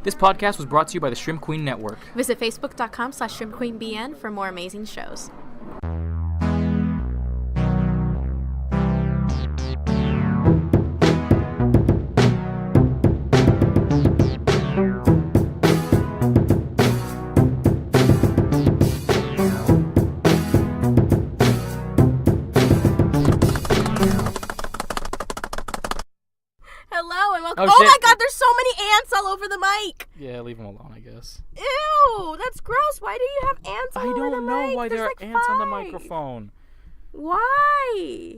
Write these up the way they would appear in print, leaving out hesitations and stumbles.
This podcast was brought to you by the Shrimp Queen Network. Visit facebook.com/shrimpqueenbn for more amazing shows. Oh my god, there's so many ants all over the mic! Yeah, leave them alone, I guess. Ew, that's gross. Why do you have ants all over the mic? I don't know why there are ants on the microphone. Why?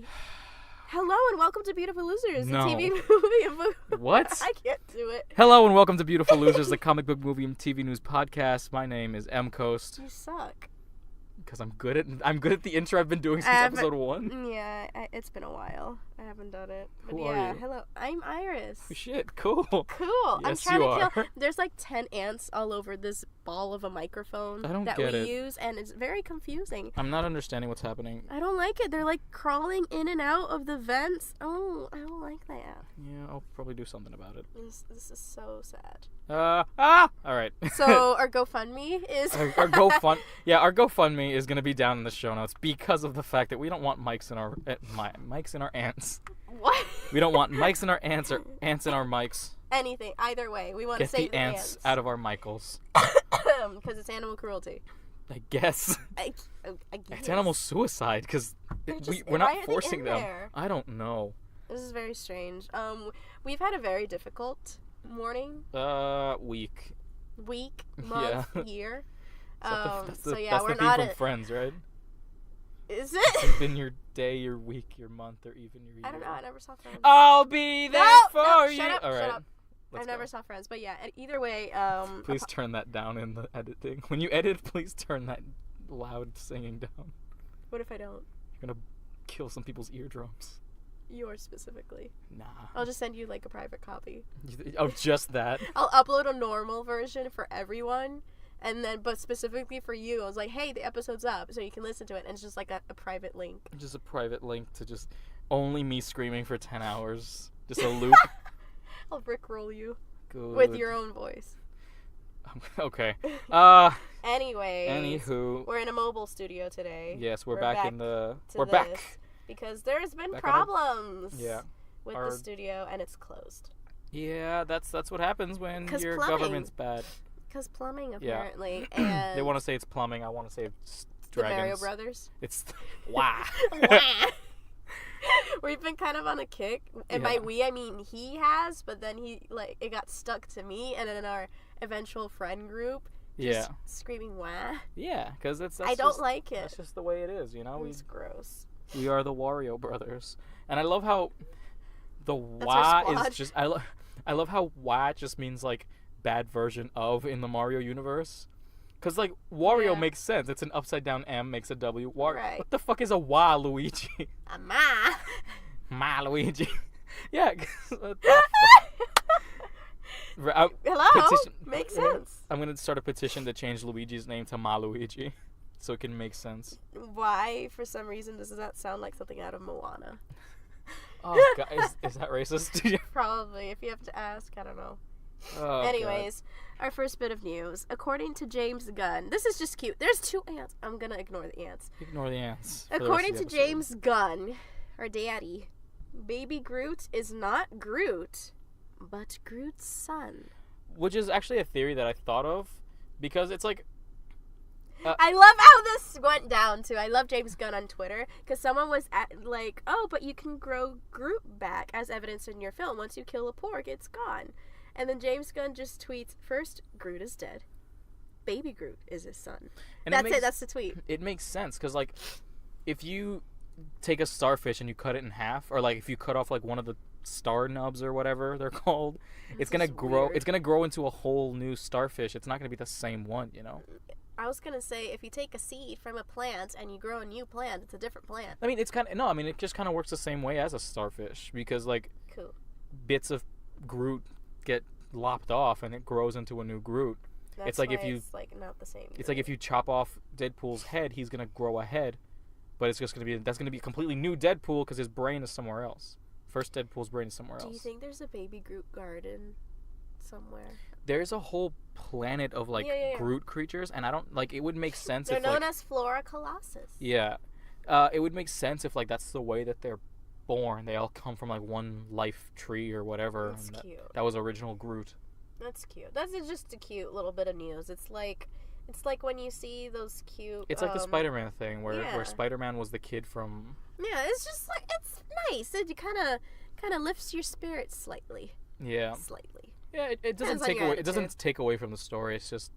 Hello and welcome to Beautiful Losers, No. a TV movie. What? I can't do it. Hello and welcome to Beautiful Losers, the comic book movie and TV news podcast. My name is M Coast. You suck. Because I'm good at the intro I've been doing since episode 1. Yeah, it's been a while. I haven't done it. But Who yeah, are you? hello. I'm Iris. Oh, shit, cool. Cool. I'm Yes, trying you to kill. are. There's like 10 ants all over this ball of a microphone I don't that get we it. use, and it's very confusing. I'm not understanding what's happening. I don't like it. They're like crawling in and out of the vents. Oh, I don't like that. Yeah, I'll probably do something about it. This is so sad. Alright. So our GoFundMe is our GoFundMe is gonna be down in the show notes because of the fact that we don't want mics in our mics in our ants. What? We don't want mics in our ants or ants in our mics. Anything, either way, we want to Get save the ants out of our Michaels. because it's animal cruelty. I guess. I guess. It's animal suicide because we're why not are they forcing in them. there? I don't know. This is very strange. We've had a very difficult morning, Week. week, month, Yeah. year. That's the we're theme not from Friends, right? Is It's it? been your day, your week, your month, or even your year. I don't know. I never saw Friends. I'll be there for you. Shut up, All right. shut up. Let's I never go. saw Friends, but yeah. Either way, Please turn that down in the editing. When you edit, please turn that loud singing down. What if I don't? You're gonna kill some people's eardrums. Yours specifically. Nah. I'll just send you like a private copy. Oh, just that? I'll upload a normal version for everyone, and then but specifically for you, I was like, hey, the episode's up, so you can listen to it, and it's just like a private link. Just a private link to just only me screaming for 10 hours. Just a loop. I'll rickroll you Good. with your own voice. Okay. Anyways. Anywho. We're in a mobile studio today. Yes, we're back in the... to We're this back. Because there's been Back on our- problems Yeah. with Our- the studio, and it's closed. Yeah, that's what happens when 'Cause your plumbing. government's bad. Because plumbing, Yeah. apparently, and... They want to say it's plumbing. I want to say it's the dragons. Mario Brothers. It's... Wow. We've been kind of on a kick, and Yeah. by we I mean he has, but then it got stuck to me, and in our eventual friend group, just screaming wah. Yeah, because that's I don't like it. That's just the way it is, you know. It's gross. We are the Wario brothers, and I love how the our wah squad. is just. I love how wah just means like bad version of in the Mario universe. Cause like Wario Yeah. makes sense. It's an upside down M makes a W. Right. What the fuck is a wah, Luigi? Ma. Ma Luigi. Yeah. 'Cause what the fuck? Hello. Makes sense. I'm gonna start a petition to change Luigi's name to Ma Luigi, so it can make sense. Why, for some reason, does that sound like something out of Moana? Oh god, is that racist? Probably. If you have to ask, I don't know. Oh, Anyways, our first bit of news. According to James Gunn, this is just cute. There's 2 ants. I'm gonna ignore the ants. God. Ignore the ants. for the rest According of to the episode. James Gunn, our daddy, Baby Groot is not Groot, but Groot's son. Which is actually a theory that I thought of, because it's like... I love how this went down, too. I love James Gunn on Twitter, because someone was like, oh, but you can grow Groot back, as evidenced in your film. Once you kill a pork, it's gone. And then James Gunn just tweets, first, Groot is dead. Baby Groot is his son. And That's it. That's the tweet. It makes sense, because, like, if you take a starfish and you cut it in half, or, like, if you cut off, like, one of the star nubs or whatever they're called, it's gonna grow. Weird. It's gonna grow into a whole new starfish. It's not gonna be the same one, you know. I was gonna say, if you take a seed from a plant and you grow a new plant, it's a different plant. I mean, it just kind of works the same way as a starfish, because, like, Cool. bits of Groot get lopped off and it grows into a new Groot. That's It's like why if you- it's like not the same. It's like if you chop off Deadpool's head, he's gonna grow a head, but it's just gonna be a completely new Deadpool because his brain is somewhere else. First Deadpool's brain is somewhere else. Do you think there's a baby Groot garden somewhere? there's a whole planet of like Groot creatures, and I don't like. It would make sense. They're if known like, as Flora Colossus. Yeah, it would make sense if like that's the way that they're born. They all come from like one life tree or whatever. That's cute. That was original Groot. That's cute. That's just a cute little bit of news. It's like when you see those cute. It's like the Spider-Man thing where Spider-Man was the kid from. Yeah, it's just like it's nice. It kind of lifts your spirits slightly. Yeah. Slightly. Yeah, it doesn't take away. It doesn't take away from the story. It's just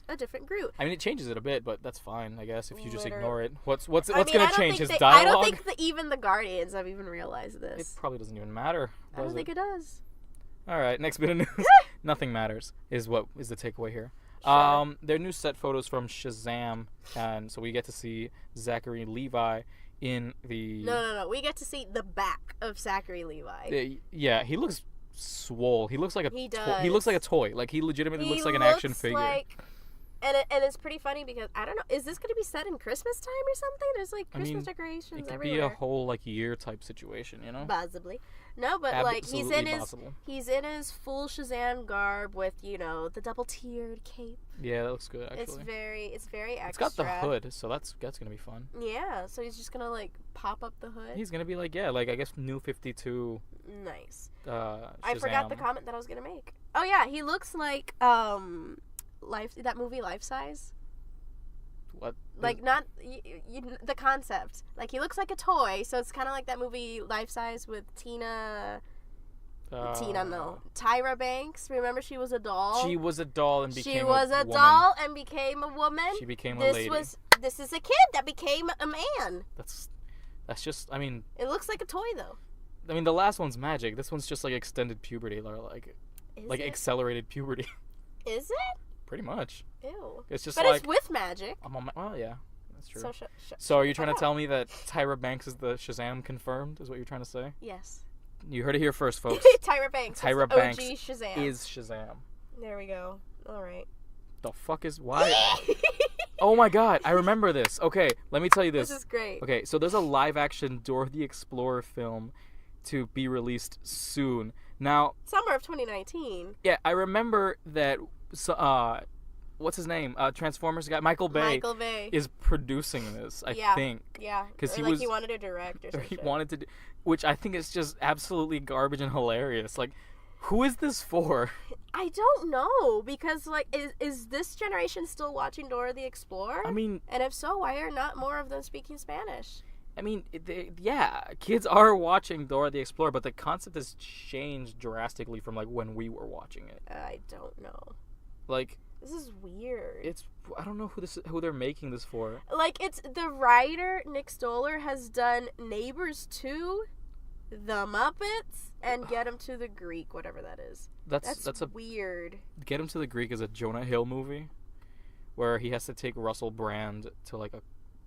a different Groot. I mean, it changes it a bit, but that's fine, I guess, if you just ignore it. What's gonna change his dialogue? I don't think that even the Guardians have even realized this. It probably doesn't even matter. I don't think it does. All right, next bit of news. Nothing matters is the takeaway here. Sure. Their new set photos from Shazam, and so we get to see Zachary Levi in the. No. We get to see the back of Zachary Levi. Yeah, he looks swole. He looks like he does. He looks like a toy. Like he legitimately looks like an action figure. And it's pretty funny because I don't know. Is this going to be set in Christmas time or something? There's like Christmas decorations it could everywhere. be a whole like year type situation, you know? Possibly. No, but Absolutely like possible. he's in his full Shazam garb with the double tiered cape. Yeah, that looks good. Actually, it's very extra. It's got the hood, so that's gonna be fun. Yeah, so he's just gonna like pop up the hood. He's gonna be like I guess New 52. Nice. I forgot the comment that I was gonna make. Oh yeah, he looks like that movie Life Size. What? Like not the concept. Like he looks like a toy, so it's kind of like that movie Life Size with Tyra Banks. Remember, she was a doll. She was a doll and became. She was a doll and became a woman. She became a lady. This is a kid that became a man. That's just. I mean. It looks like a toy though. I mean, the last one's magic. This one's just like extended puberty, or like accelerated puberty. Is it? Pretty much. Ew. It's just but like. it's with magic. Well, yeah. That's true. So are you trying to tell me that Tyra Banks is the Shazam confirmed? Is what you're trying to say? Yes. You heard it here first, folks. Tyra Banks. Tyra Banks OG Shazam. is Shazam. There we go. All right. The fuck is why? Oh my god, I remember this. Okay, let me tell you this. This is great. Okay, so there's a live-action Dora the Explorer film to be released soon. Now, summer of 2019. Yeah, I remember that. What's his name? Transformers guy Michael Bay is producing this. I think. Yeah. Because he wanted to direct or something. He wanted to, which I think is just absolutely garbage and hilarious. Like, who is this for? I don't know, because like, is this generation still watching Dora the Explorer? I mean, and if so, why are not more of them speaking Spanish? I mean, kids are watching Dora the Explorer, but the concept has changed drastically from like when we were watching it. I don't know. Like. This is weird. I don't know who they're making this for. Like, it's the writer Nick Stoller has done Neighbors 2, The Muppets, and Get 'Em to the Greek, whatever that is. That's weird. Get 'Em to the Greek is a Jonah Hill movie where he has to take Russell Brand to like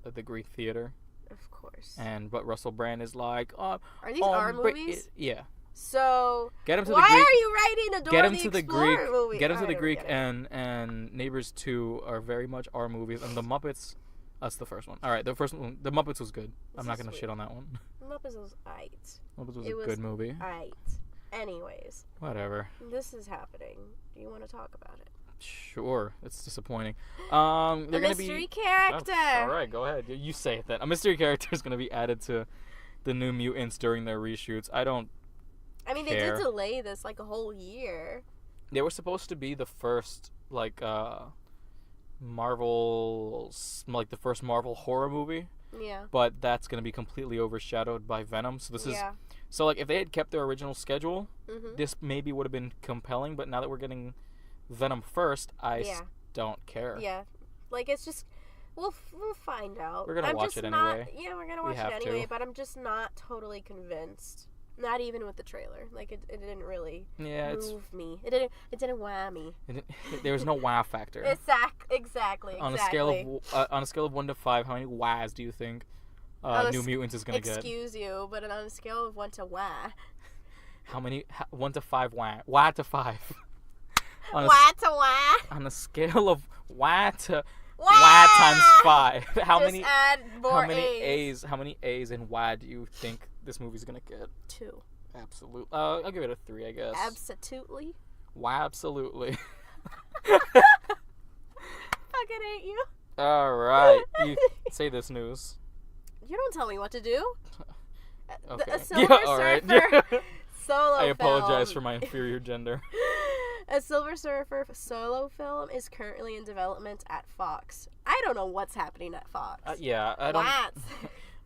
the Greek theater. Of course. But Russell Brand is like, are these our movies? Yeah. So Get 'Em to why the Greek, are you writing a Dora the Explorer movie? Get 'Em to the Greek and Neighbors 2 are very much our movies, and the Muppets, that's the first one. All right, the first one, the Muppets was good. I'm not gonna shit on that one. Muppets was aight. Muppets was a good movie. Aight. Anyways. Whatever. This is happening. Do you want to talk about it? Sure. It's disappointing. A mystery character. All right, go ahead. You say it then. A mystery character is gonna be added to the New Mutants during their reshoots. I mean, they did delay this like a whole year. They were supposed to be the first Marvel, like the first Marvel horror movie. Yeah. But that's going to be completely overshadowed by Venom. So so like if they had kept their original schedule, this maybe would have been compelling, but now that we're getting Venom first, I don't care. Yeah. Like it's just we'll find out. We're going to watch it anyway. Yeah, we're going to watch it anyway, but I'm just not totally convinced. Not even with the trailer. Like, it didn't really move me. It didn't wow me. There was no wow factor. Exactly. On a scale of 1 to 5, how many wows do you think New Mutants is going to get? Excuse you, but on a scale of 1 to wow. How many? 1 to 5 wow. Wow to 5. Wow to wow. On a scale of wow to wow times 5. How many A's? How many A's in wow do you think this movie's gonna get? 2. Absolutely. I'll give it a 3, I guess. Absolutely. Why, absolutely. Fucking hate you. All right. You say this news. You don't tell me what to do. Okay. A Silver Surfer solo I apologize film. for my inferior gender. A Silver Surfer solo film is currently in development at Fox. I don't know what's happening at Fox. Yeah, I don't.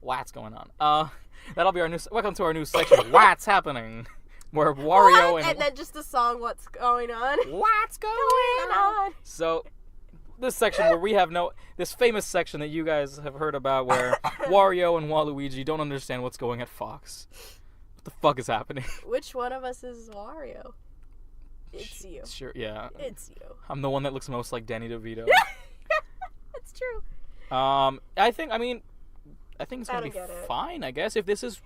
What's going on? That'll be our new. Welcome to our new section. What's happening? Where Wario and then just the song. What's going on? What's going on? So, this section where we have this famous section that you guys have heard about, where Wario and Waluigi don't understand what's going at Fox. What the fuck is happening? Which one of us is Wario? It's you. Sure, yeah. It's you. I'm the one that looks most like Danny DeVito. That's true. I think it's gonna be fine. I guess if this is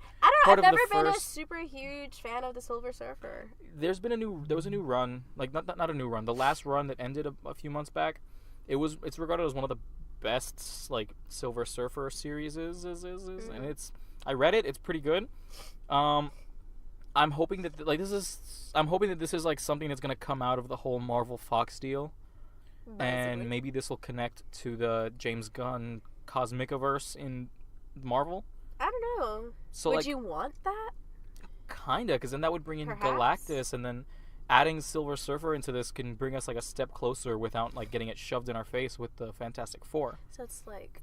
I've never been a super huge fan of the Silver Surfer. There was a new run, like not a new run. The last run that ended a few months back, it's regarded as one of the best like Silver Surfer series and I read it. It's pretty good. I'm hoping that this is like something that's gonna come out of the whole Marvel Fox deal, and maybe this will connect to the James Gunn Cosmic-averse in Marvel. I don't know. So would you want that? Kinda, because then that would bring in Perhaps. Galactus, and then adding Silver Surfer into this can bring us like a step closer without like getting it shoved in our face with the Fantastic Four. So it's like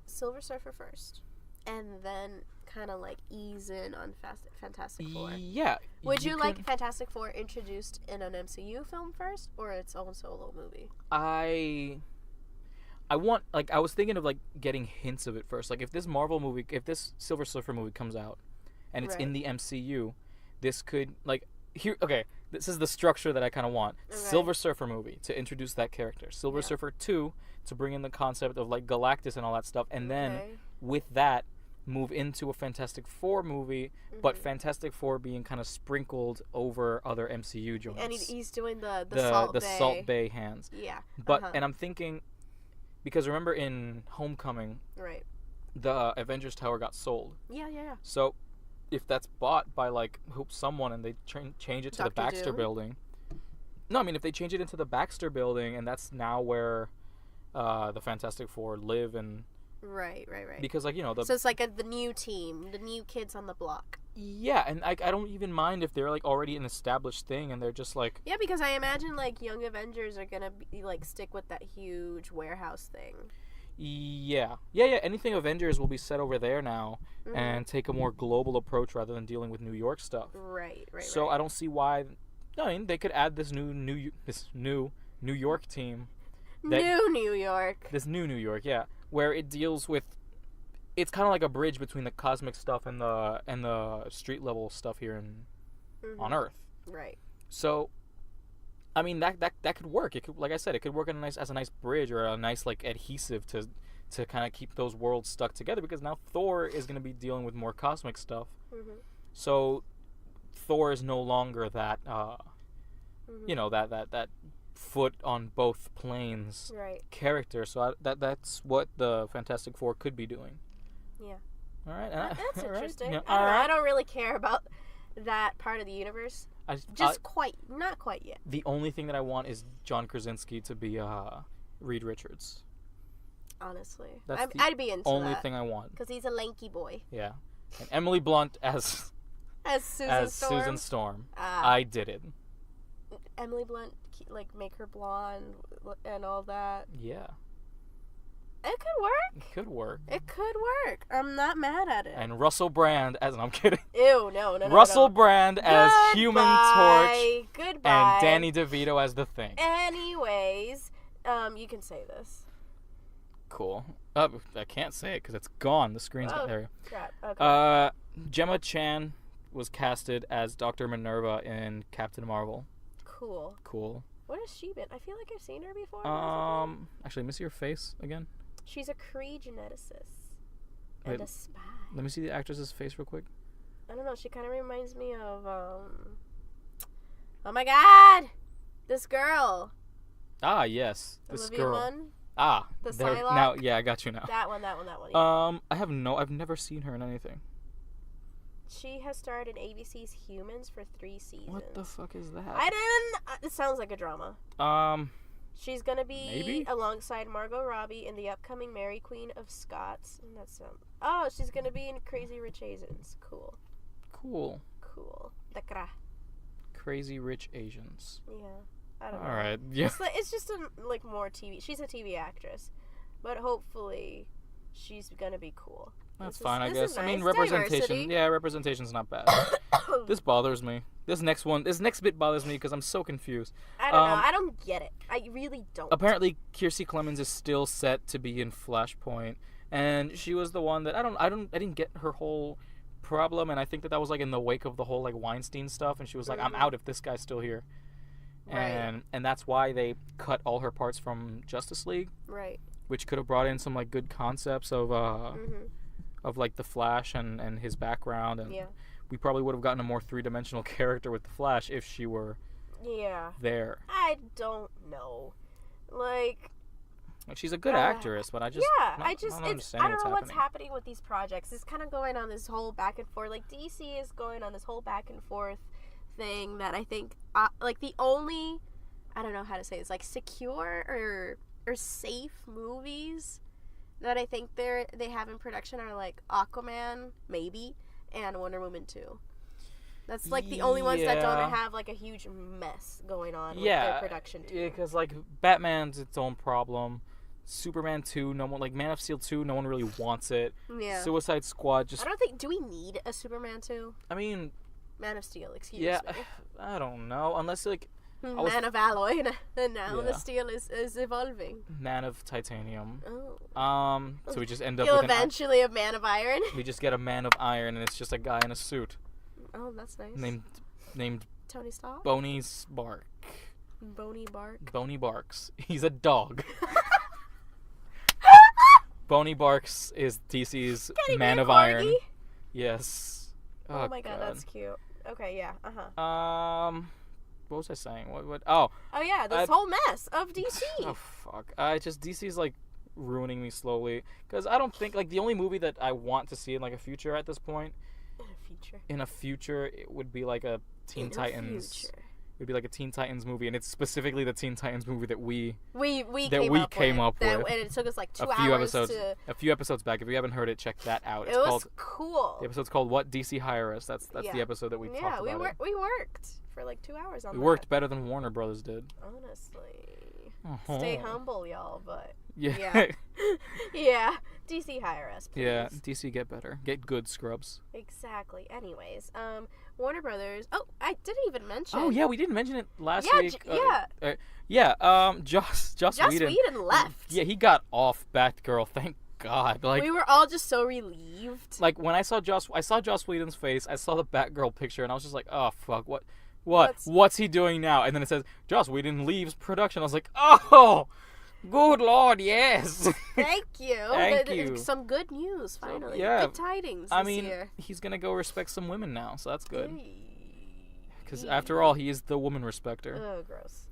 Silver Surfer first, and then kind of like ease in on Fantastic Four. Yeah. Would you like Fantastic Four introduced in an MCU film first, or its own solo movie? I was thinking of like getting hints of it first. Like if this Silver Surfer movie comes out and it's in the MCU, this could this is the structure that I kind of want. Okay. Silver Surfer movie to introduce that character. Silver Surfer 2 to bring in the concept of like Galactus and all that stuff, and then with that move into a Fantastic Four movie, but Fantastic Four being kind of sprinkled over other MCU joints. And he's doing the Salt Bay hands. Yeah. But and I'm thinking, because remember in Homecoming, right, the Avengers Tower got sold. Yeah. So if that's bought by like someone and they change it to the Baxter Building. No, I mean if they change it into the Baxter Building and that's now where the Fantastic Four live and. Right. Because like so it's like the new team, the new kids on the block. Yeah, and I don't even mind if they're like already an established thing and they're just like. Yeah, because I imagine like Young Avengers are gonna be like stick with that huge warehouse thing. Yeah. Anything Avengers will be set over there now and take a more global approach rather than dealing with New York stuff. Right. So I don't see why. I mean, they could add this new New York team. New York. This new New York, yeah, where it deals with. It's kind of like a bridge between the cosmic stuff and the street level stuff here on Earth. Right. So, I mean that could work. It could, like I said, it could work as a nice bridge or a nice like adhesive to kind of keep those worlds stuck together. Because now Thor is going to be dealing with more cosmic stuff. So, Thor is no longer that that foot on both planes character. So that's what the Fantastic Four could be doing. Yeah. All right. That's interesting. Yeah. I don't really care about that part of the universe. Not quite yet. The only thing that I want is John Krasinski to be Reed Richards. Honestly, I'd be into that. Only thing I want. Because he's a lanky boy. Yeah. And Emily Blunt as Susan Storm. I did it. Emily Blunt, like, make her blonde and all that. Yeah. It could work. It could work. I'm not mad at it. And Russell Brand as... I'm kidding. Ew, no. Russell Brand as Human Torch. Goodbye. And Danny DeVito as The Thing. Anyways, you can say this. Cool. I can't say it because it's gone. The screen's got there. Crap. Okay. Gemma Chan was casted as Dr. Minerva in Captain Marvel. Cool. What has she been? I feel like I've seen her before. Actually, let me see her face again. She's a Kree geneticist and a spy. Let me see the actress's face real quick. I don't know. She kind of reminds me of oh my God, this girl. Ah, yes, this Olivia girl. Munn? The Psylocke? Now, yeah, I got you now. That one. I've never seen her in anything. She has starred in ABC's Humans for 3 seasons. What the fuck is that? I didn't. It sounds like a drama. She's gonna be maybe? alongside Margot Robbie in the upcoming Mary Queen of Scots. And that's oh, she's gonna be in Crazy Rich Asians. Cool. Dakra. Crazy Rich Asians. Yeah, I don't know. All right. Yeah. It's just like more TV. She's a TV actress, but hopefully, she's gonna be cool. That's fine, I guess. Nice. I mean, representation. Diversity. Yeah, representation's not bad. This bothers me. This next bit bothers me because I'm so confused. I don't know. I don't get it. I really don't. Apparently, Kiersey Clemons is still set to be in Flashpoint, and she was the one that I didn't get her whole problem, and I think that was like in the wake of the whole like Weinstein stuff, and she was like, I'm out if this guy's still here. Right. And that's why they cut all her parts from Justice League. Right. Which could have brought in some like good concepts of like the Flash and his background, and we probably would have gotten a more 3-dimensional character with the Flash if she were there. I don't know. Like, she's a good actress, but I don't know what's happening with these projects. It's kind of going on this whole back and forth. Like, DC is going on this whole back and forth thing that I think like the only, I don't know how to say this, like secure or safe movies that I think they have in production are like Aquaman, maybe, and Wonder Woman 2. That's like the only ones that don't have like a huge mess going on with their production team. Yeah, because like Batman's its own problem. Superman 2, no one, like Man of Steel 2, no one really wants it. Yeah. Suicide Squad just. I don't think. Do we need a Superman 2? I mean. Man of Steel, excuse me. I don't know, unless like. Man of alloy, and now the steel is evolving. Man of titanium. Oh. So we just end up with eventually a man of iron. We just get a man of iron, and it's just a guy in a suit. Oh, that's nice. Named Tony Stark. Boney Bark. Boney Bark. Boney Barks. He's a dog. Boney Barks is DC's Man of Iron. Yes. Oh my god, that's cute. Okay, yeah. What was I saying? What? Oh yeah, this whole mess of DC. Oh fuck! DC's like ruining me slowly because I don't think like the only movie that I want to see in like a future at this point. In a future, it would be like a Teen Titans. It would be like a Teen Titans movie, and it's specifically the Teen Titans movie that we came up with. And it took us like 2 hours to... A few episodes back. If you haven't heard it, check that out. It was cool. The episode's called "What DC Hire Us." That's the episode that we talked about. Yeah, we worked for like 2 hours on that. We worked better than Warner Brothers did. Honestly. Stay humble, y'all, but... Yeah. Yeah. DC hire us, please. Yeah, DC get better. Get good, scrubs. Exactly. Anyways, Warner Brothers... Oh, I didn't even mention... Oh, yeah, we didn't mention it last week. Joss Whedon left. Yeah, he got off Batgirl, thank God. Like, we were all just so relieved. Like, when I saw Joss Whedon's face, I saw the Batgirl picture, and I was just like, oh, fuck, what's he doing now? And then it says, Joss Whedon leaves production. I was like, oh, good Lord, yes. Thank you. Thank you. Some good news, finally. Yeah. Good tidings this year. He's going to go respect some women now, so that's good. Because after all, he is the woman respecter. Oh, gross.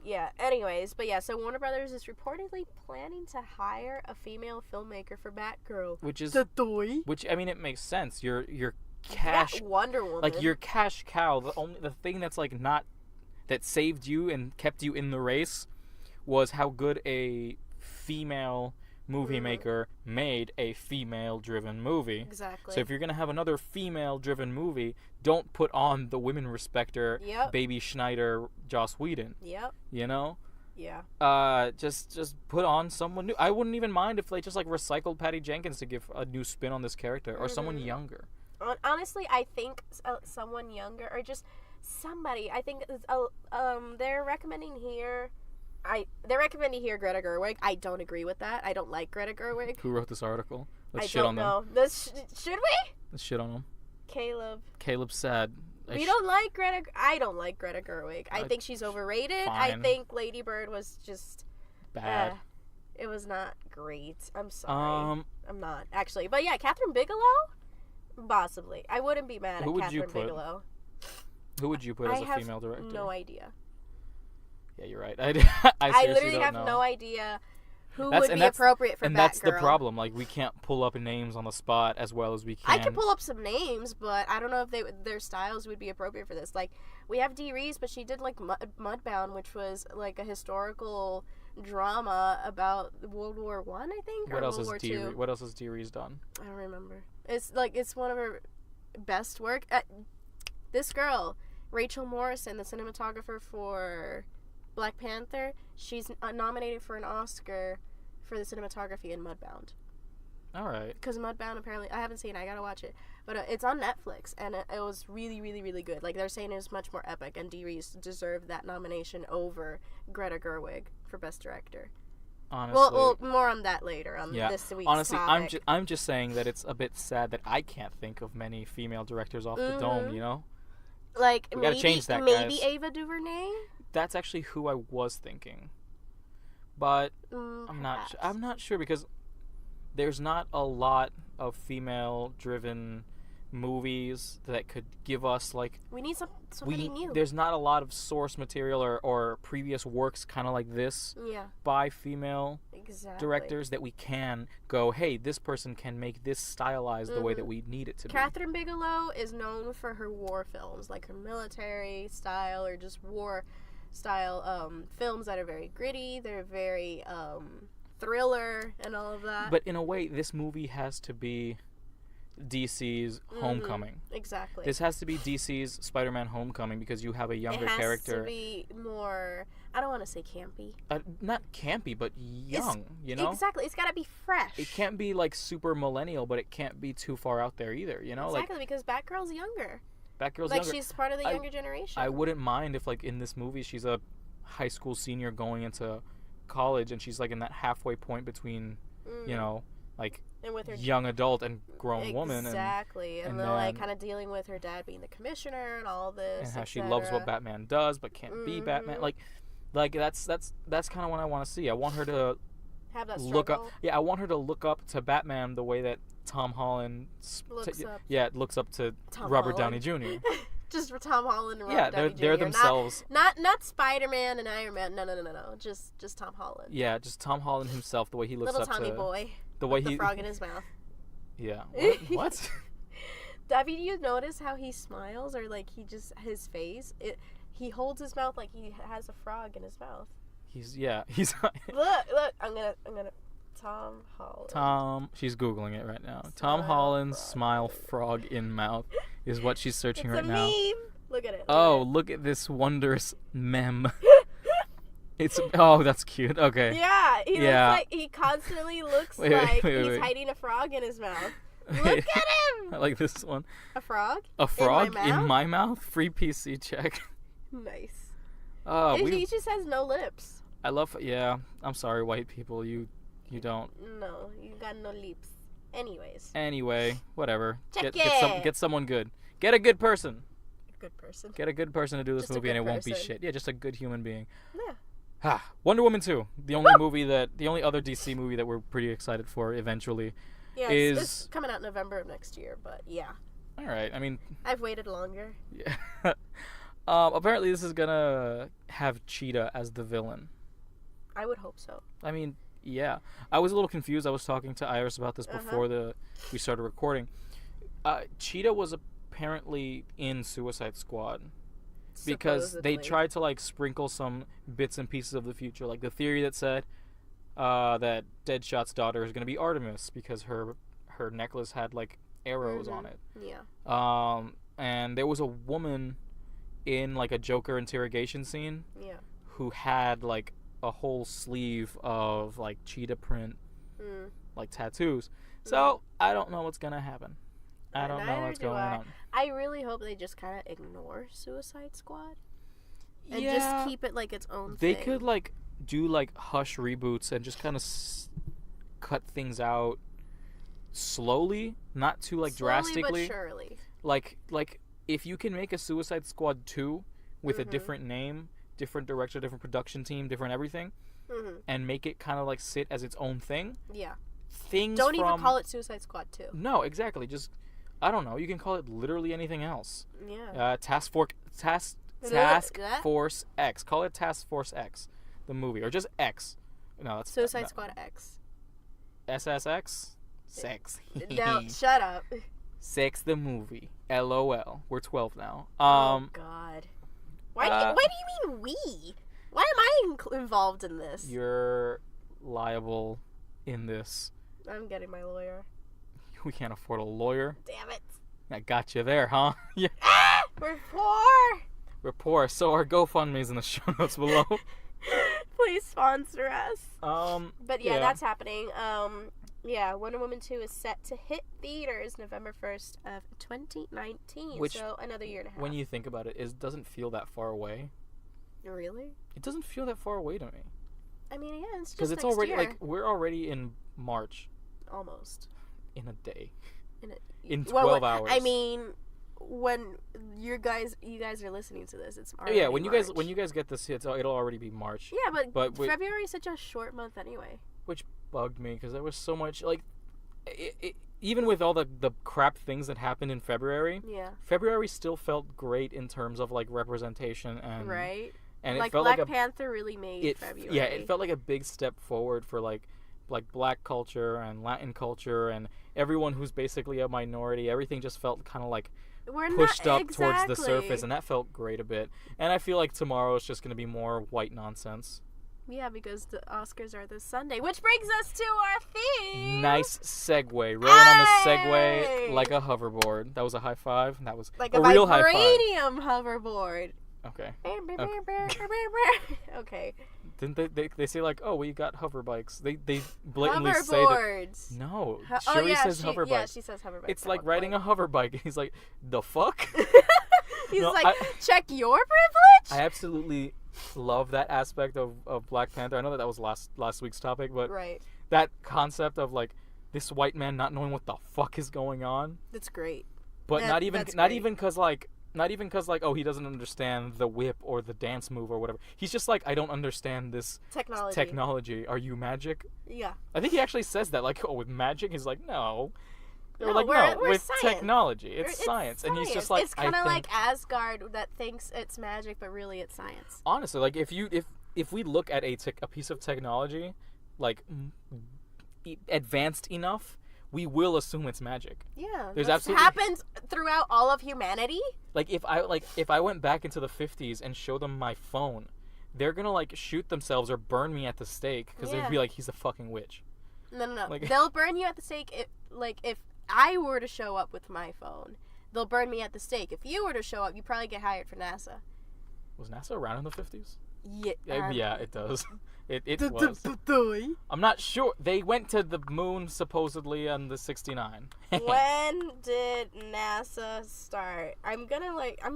Yeah, anyways, so Warner Brothers is reportedly planning to hire a female filmmaker for Batgirl. Which is... Which, I mean, it makes sense. Your cash... Wonder Woman. Like, your cash cow, the thing that's, like, not... That saved you and kept you in the race was how good a female movie maker made a female-driven movie. Exactly. So if you're going to have another female-driven movie, don't put on the women respecter, Baby Schneider, Joss Whedon. Yep. You know? Yeah. Just put on someone new. I wouldn't even mind if they just, like, recycled Patty Jenkins to give a new spin on this character, or someone younger. Honestly, I think someone younger, or just somebody. I think they're recommending here... They're recommending here Greta Gerwig. I don't agree with that. I don't like Greta Gerwig. Who wrote this article? Let's shit on them. Should we? Let's shit on them. Caleb's sad. We don't like Greta. I don't like Greta Gerwig. I think she's overrated. Fine. I think Lady Bird was just bad. It was not great. I'm sorry. I'm not actually. But yeah, Catherine Bigelow, possibly. I wouldn't be mad at Catherine Bigelow. Who would you put as a female director? No idea. Yeah, you're right. I literally have no idea who would be appropriate for Batgirl. And that's the problem. Like, we can't pull up names on the spot as well as we can. I can pull up some names, but I don't know if their styles would be appropriate for this. Like, we have Dee Reese, but she did, like, Mudbound, which was, like, a historical drama about World War I think, or World War II. What else has Dee Reese done? I don't remember. It's, like, it's one of her best work. This girl, Rachel Morrison, the cinematographer for Black Panther, she's nominated for an Oscar for the cinematography in Mudbound. All right. Because Mudbound, apparently, I haven't seen it, I gotta watch it. But it's on Netflix, and it was really, really, really good. Like, they're saying it was much more epic, and Dee Reese deserved that nomination over Greta Gerwig for Best Director. Honestly. Well, more on that later on this week's honestly, topic. I'm just saying that it's a bit sad that I can't think of many female directors off the dome, you know? Like, we gotta change that, maybe guys. Ava DuVernay? That's actually who I was thinking. But I'm not sure because there's not a lot of female-driven movies that could give us, like... We need somebody new. There's not a lot of source material or previous works kind of like this by female directors that we can go, hey, this person can make this stylized the way that we need it to be. Catherine Bigelow is known for her war films, like her military style or just war style films that are very gritty. They're very thriller and all of that. But in a way, this movie has to be DC's Homecoming. Exactly. This has to be DC's Spider-Man Homecoming because you have a younger character. It has to be more, I don't want to say campy. Not campy, but young, you know? Exactly. It's got to be fresh. It can't be, like, super millennial, but it can't be too far out there either, you know? Exactly, because Batgirl's younger. Batgirl's younger. Like, she's part of the younger generation. I wouldn't mind if, like, in this movie, she's a high school senior going into college, and she's, like, in that halfway point between, you know, like... And with her young adult and grown woman. Exactly. And then, like, kind of dealing with her dad being the commissioner and all this. And how she loves what Batman does but can't be Batman. Like that's kind of what I want to see. I want her to have that look up. Yeah, I want her to look up to Batman the way that Tom Holland looks up to Robert Downey Jr. Just for Tom Holland and Robert Downey Jr. They're themselves. Not Spider-Man and Iron Man. No. Just Tom Holland. Yeah, just Tom Holland himself, the way he looks Little up Tommy to... boy. The way with the frog in his mouth. Yeah. What? Have you noticed how he smiles, or like his face? He holds his mouth like he has a frog in his mouth. He's. Look. I'm gonna. Tom Holland. She's googling it right now. Tom Holland's smile frog in mouth is what she's searching right now. It's a meme. Look at it. Look at this wondrous meme. That's cute. Okay. Yeah, he looks like he constantly looks like he's hiding a frog in his mouth. Look at him. I like this one. A frog? A frog in my mouth? Free PC check. Nice. He just has no lips. I love. Yeah. I'm sorry, white people. You don't. No, you got no lips. Anyway, whatever. Check get someone good. Get a good person. Get a good person to do this movie, and it won't be shit. Yeah, just a good human being. Yeah. Wonder Woman 2, the only other DC movie that we're pretty excited for eventually. Yeah, it's coming out November of next year, but yeah. All right, I mean, I've waited longer. Yeah. Apparently this is gonna have Cheetah as the villain. I would hope so. I mean, yeah. I was a little confused. I was talking to Iris about this before we started recording. Cheetah was apparently in Suicide Squad. Because they tried to, like, sprinkle some bits and pieces of the future. Like, the theory that said that Deadshot's daughter is going to be Artemis because her necklace had, like, arrows on it. Yeah. And there was a woman in, like, a Joker interrogation scene who had, like, a whole sleeve of, like, cheetah print, like, tattoos. So, I don't know what's going to happen. I don't know what's going on. I really hope they just kind of ignore Suicide Squad and just keep it like its own thing. They could, like, do, like, hush reboots and just kind of cut things out slowly, not too, like, drastically. But surely. Like if you can make a Suicide Squad 2 with a different name, different director, different production team, different everything, and make it kind of, like, sit as its own thing. Yeah. Don't even call it Suicide Squad 2. No, exactly. Just, I don't know. You can call it literally anything else. Yeah. Task Force X. Call it Task Force X, the movie, or just X. No, that's Suicide Squad X. SSX? Sex. No, shut up. Sex the movie. LOL. We're 12 now. Oh, God. Why do you mean we? Why am I involved in this? You're liable in this. I'm getting my lawyer. We can't afford a lawyer. Damn it. I got you there, huh? Yeah. We're poor. We're poor, so our GoFundMe's in the show notes below. Please sponsor us. But yeah, yeah, that's happening. Yeah, Wonder Woman 2 is set to hit theaters November 1st of 2019. Which, so another year and a half. when you think about it, it doesn't feel that far away. Really? It doesn't feel that far away to me. I mean, yeah, it's just because it's next already year. like we're already in March. Almost. In a day. In 12 hours. I mean, when you guys are listening to this, it's already yeah. When you March. guys get this, it'll already be March. Yeah, but February is such a short month anyway. Which bugged me because there was so much like, even with all the crap things that happened in February. Yeah. February still felt great in terms of like representation and right. And like it felt Black like Panther really made February. Yeah, it felt like a big step forward for like Black culture and Latin culture and everyone who's basically a minority. Everything just felt kind of like pushed up towards the surface, and that felt great a bit. And I feel like tomorrow is just going to be more white nonsense. Yeah, because the Oscars are this Sunday, which brings us to our theme. Nice segue. Rolling on the segue like a hoverboard. That was a high five. That was like a real high five. Vibranium hoverboard. Okay. Okay. Didn't they say like, oh, we got hover bikes? They blatantly say Hoverboards. that. No. Shuri says hover bike. Yeah, she says hover bike. It's like riding a hover bike. He's like, the fuck? He's No, like, check your privilege? I absolutely love that aspect of Black Panther. I know that was last week's topic, but right. That concept of like this white man not knowing what the fuck is going on. That's great. But not even because oh, he doesn't understand the whip or the dance move or whatever. He's just like, I don't understand this technology. Are you magic? Yeah. I think he actually says that, like, oh, with magic? He's like, no. They're like, we're with science. Technology. It's science. And he's just like, it's kind of like Asgard that thinks it's magic, but really it's science. Honestly, like, if we look at a piece of technology, like, advanced enough, we will assume it's magic. Yeah, there's absolutely happens throughout all of humanity. Like if I went back into the 50s and showed them my phone, they're gonna like shoot themselves or burn me at the stake because they'd be like, he's a fucking witch. No. Like, they'll burn you at the stake if I were to show up with my phone. They'll burn me at the stake. If you were to show up, you probably get hired for NASA. Was NASA around in the 50s? Yeah, it does. It was. I'm not sure. They went to the moon supposedly on the 69. When did NASA start? I'm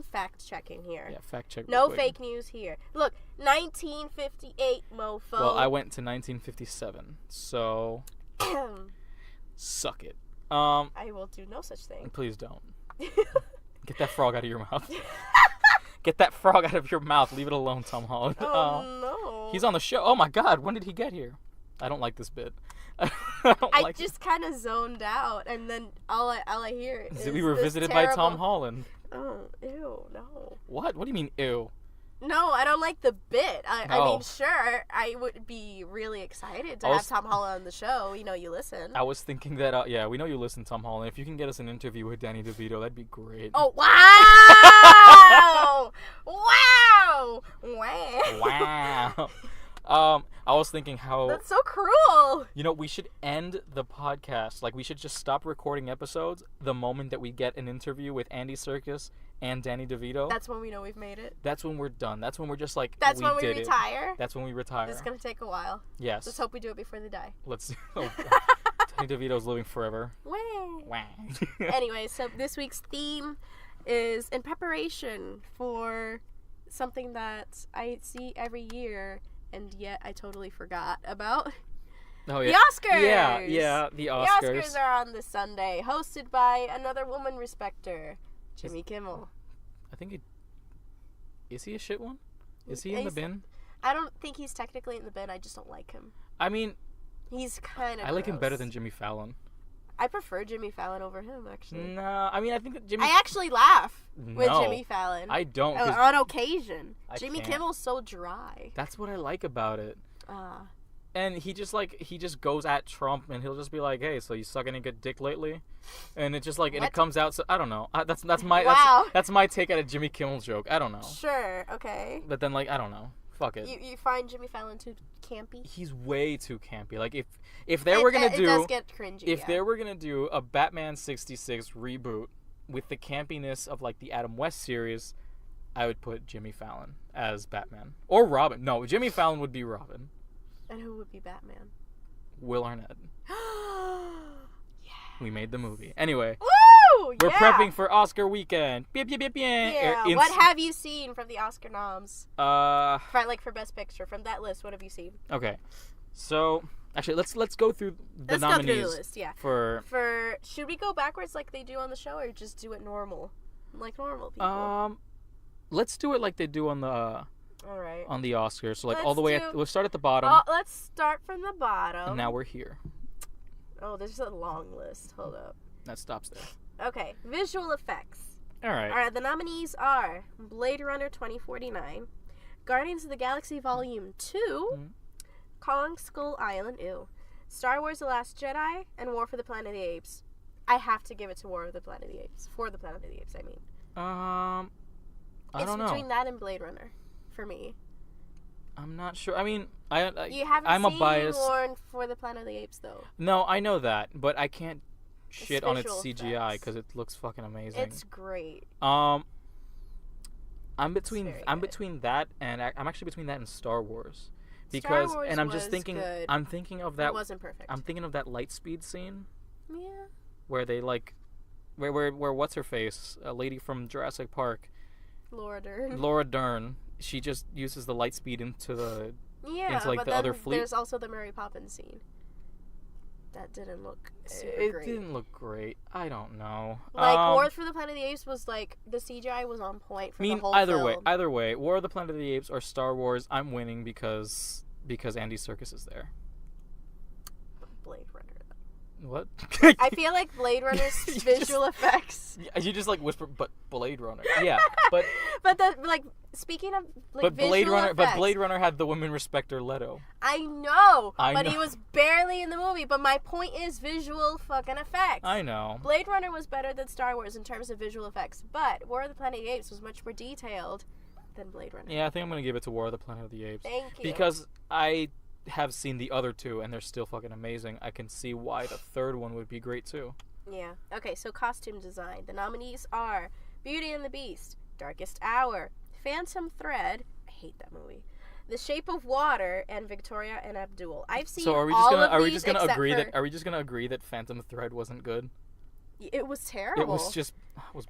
fact checking here. Yeah, fact check. No fake news here. Look, 1958, mofo. Well, I went to 1957, so suck it. I will do no such thing. Please don't. Get that frog out of your mouth. Get that frog out of your mouth. Leave it alone, Tom Holland. Oh, no. He's on the show. Oh, my God. When did he get here? I don't like this bit. I just kind of zoned out, and then all I hear is we were visited by Tom Holland. Oh, ew, no. What? What do you mean, ew? No, I don't like the bit. I mean, sure, I would be really excited to have Tom Holland on the show. We know you listen. I was thinking that, we know you listen, Tom Holland. If you can get us an interview with Danny DeVito, that'd be great. Oh, wow! Wow! I was thinking how... That's so cruel! We should end the podcast. Like, we should just stop recording episodes the moment that we get an interview with Andy Serkis and Danny DeVito. That's when we know we've made it. That's when we're done. That's when we're just like, That's when we retire. That's when we retire. It's going to take a while. Yes. Let's hope we do it before they die. Let's... Danny DeVito's living forever. Wah. Anyway, so this week's theme is in preparation for something that I see every year, and yet I totally forgot about. Oh, yeah. The Oscars! Yeah, the Oscars. The Oscars are on this Sunday, hosted by another woman respecter, Jimmy Kimmel. I think is he a shit one? Is he in the bin? I don't think he's technically in the bin, I just don't like him. I mean... He's kind of I like him better than Jimmy Fallon. I prefer Jimmy Fallon over him, actually. No, I mean, I think that Jimmy... I actually laugh with Jimmy Fallon. I don't. On occasion. I Jimmy can't. Kimmel's so dry. That's what I like about it. And he just goes at Trump, and he'll just be like, "Hey, so you suck any good dick lately?" And it just like, and it comes out. So I don't know. That's my Wow. that's my take at a Jimmy Kimmel joke. I don't know. Sure. Okay. But then like, I don't know. Fuck it. You find Jimmy Fallon too campy? He's way too campy. Like if they were gonna do, it does get cringy. if they were gonna do a Batman 66 reboot with the campiness of like the Adam West series, I would put Jimmy Fallon as Batman or Robin. No, Jimmy Fallon would be Robin. And who would be Batman? Will Arnett. Yeah. We made the movie. Anyway. Woo! We're prepping for Oscar weekend. Yeah. What have you seen from the Oscar noms? For Best Picture, from that list, what have you seen? Okay. So, actually, let's go through the nominees. Let's go through the list, yeah. For should we go backwards like they do on the show, or just do it normal? Like normal people? Let's do it like they do on the... All right. On the Oscars. So, like, all the way... we'll start at the bottom. Let's start from the bottom. And now we're here. Oh, there's a long list. Hold up. That stops there. Okay. Visual effects. All right. All right. The nominees are Blade Runner 2049, Guardians of the Galaxy Volume 2, Kong Skull Island, Star Wars The Last Jedi, and War for the Planet of the Apes. I have to give it to War of the Planet of the Apes. For the Planet of the Apes, I mean. I don't know. It's between that and Blade Runner. For me, I'm not sure. I mean, you haven't I'm seen a bias. War for the Planet of the Apes, though. No, I know that, but I can't shit on its visual CGI because it looks fucking amazing. It's great. I'm between that and I'm actually between that and Star Wars, because Star Wars and I'm just thinking good. I'm thinking of that. It wasn't perfect. I'm thinking of that Lightspeed scene. Yeah. Where they like, where what's her face, a lady from Jurassic Park. Laura Dern. She just uses the light speed into the but the other fleet. There's also the Mary Poppins scene. That didn't look super great. It didn't look great. I don't know. Like War for the Planet of the Apes was like the CGI was on point for the whole film. Either way, War of the Planet of the Apes or Star Wars, I'm winning because Andy Serkis is there. Blade Runner. What? I feel like Blade Runner's visual effects. You just like whisper, but Blade Runner. Yeah, but speaking of Blade Runner had the women respecter Leto. I know, but he was barely in the movie. But my point is visual fucking effects. I know. Blade Runner was better than Star Wars in terms of visual effects, but War of the Planet of the Apes was much more detailed than Blade Runner. Yeah, I think I'm gonna give it to War of the Planet of the Apes. Thank you. Because I have seen the other two and they're still fucking amazing. I can see why the third one would be great too. Yeah. Okay, so costume design. The nominees are Beauty and the Beast, Darkest Hour, Phantom Thread, I hate that movie, The Shape of Water, and Victoria and Abdul. I've seen are we just gonna agree that Phantom Thread wasn't good? It was terrible. It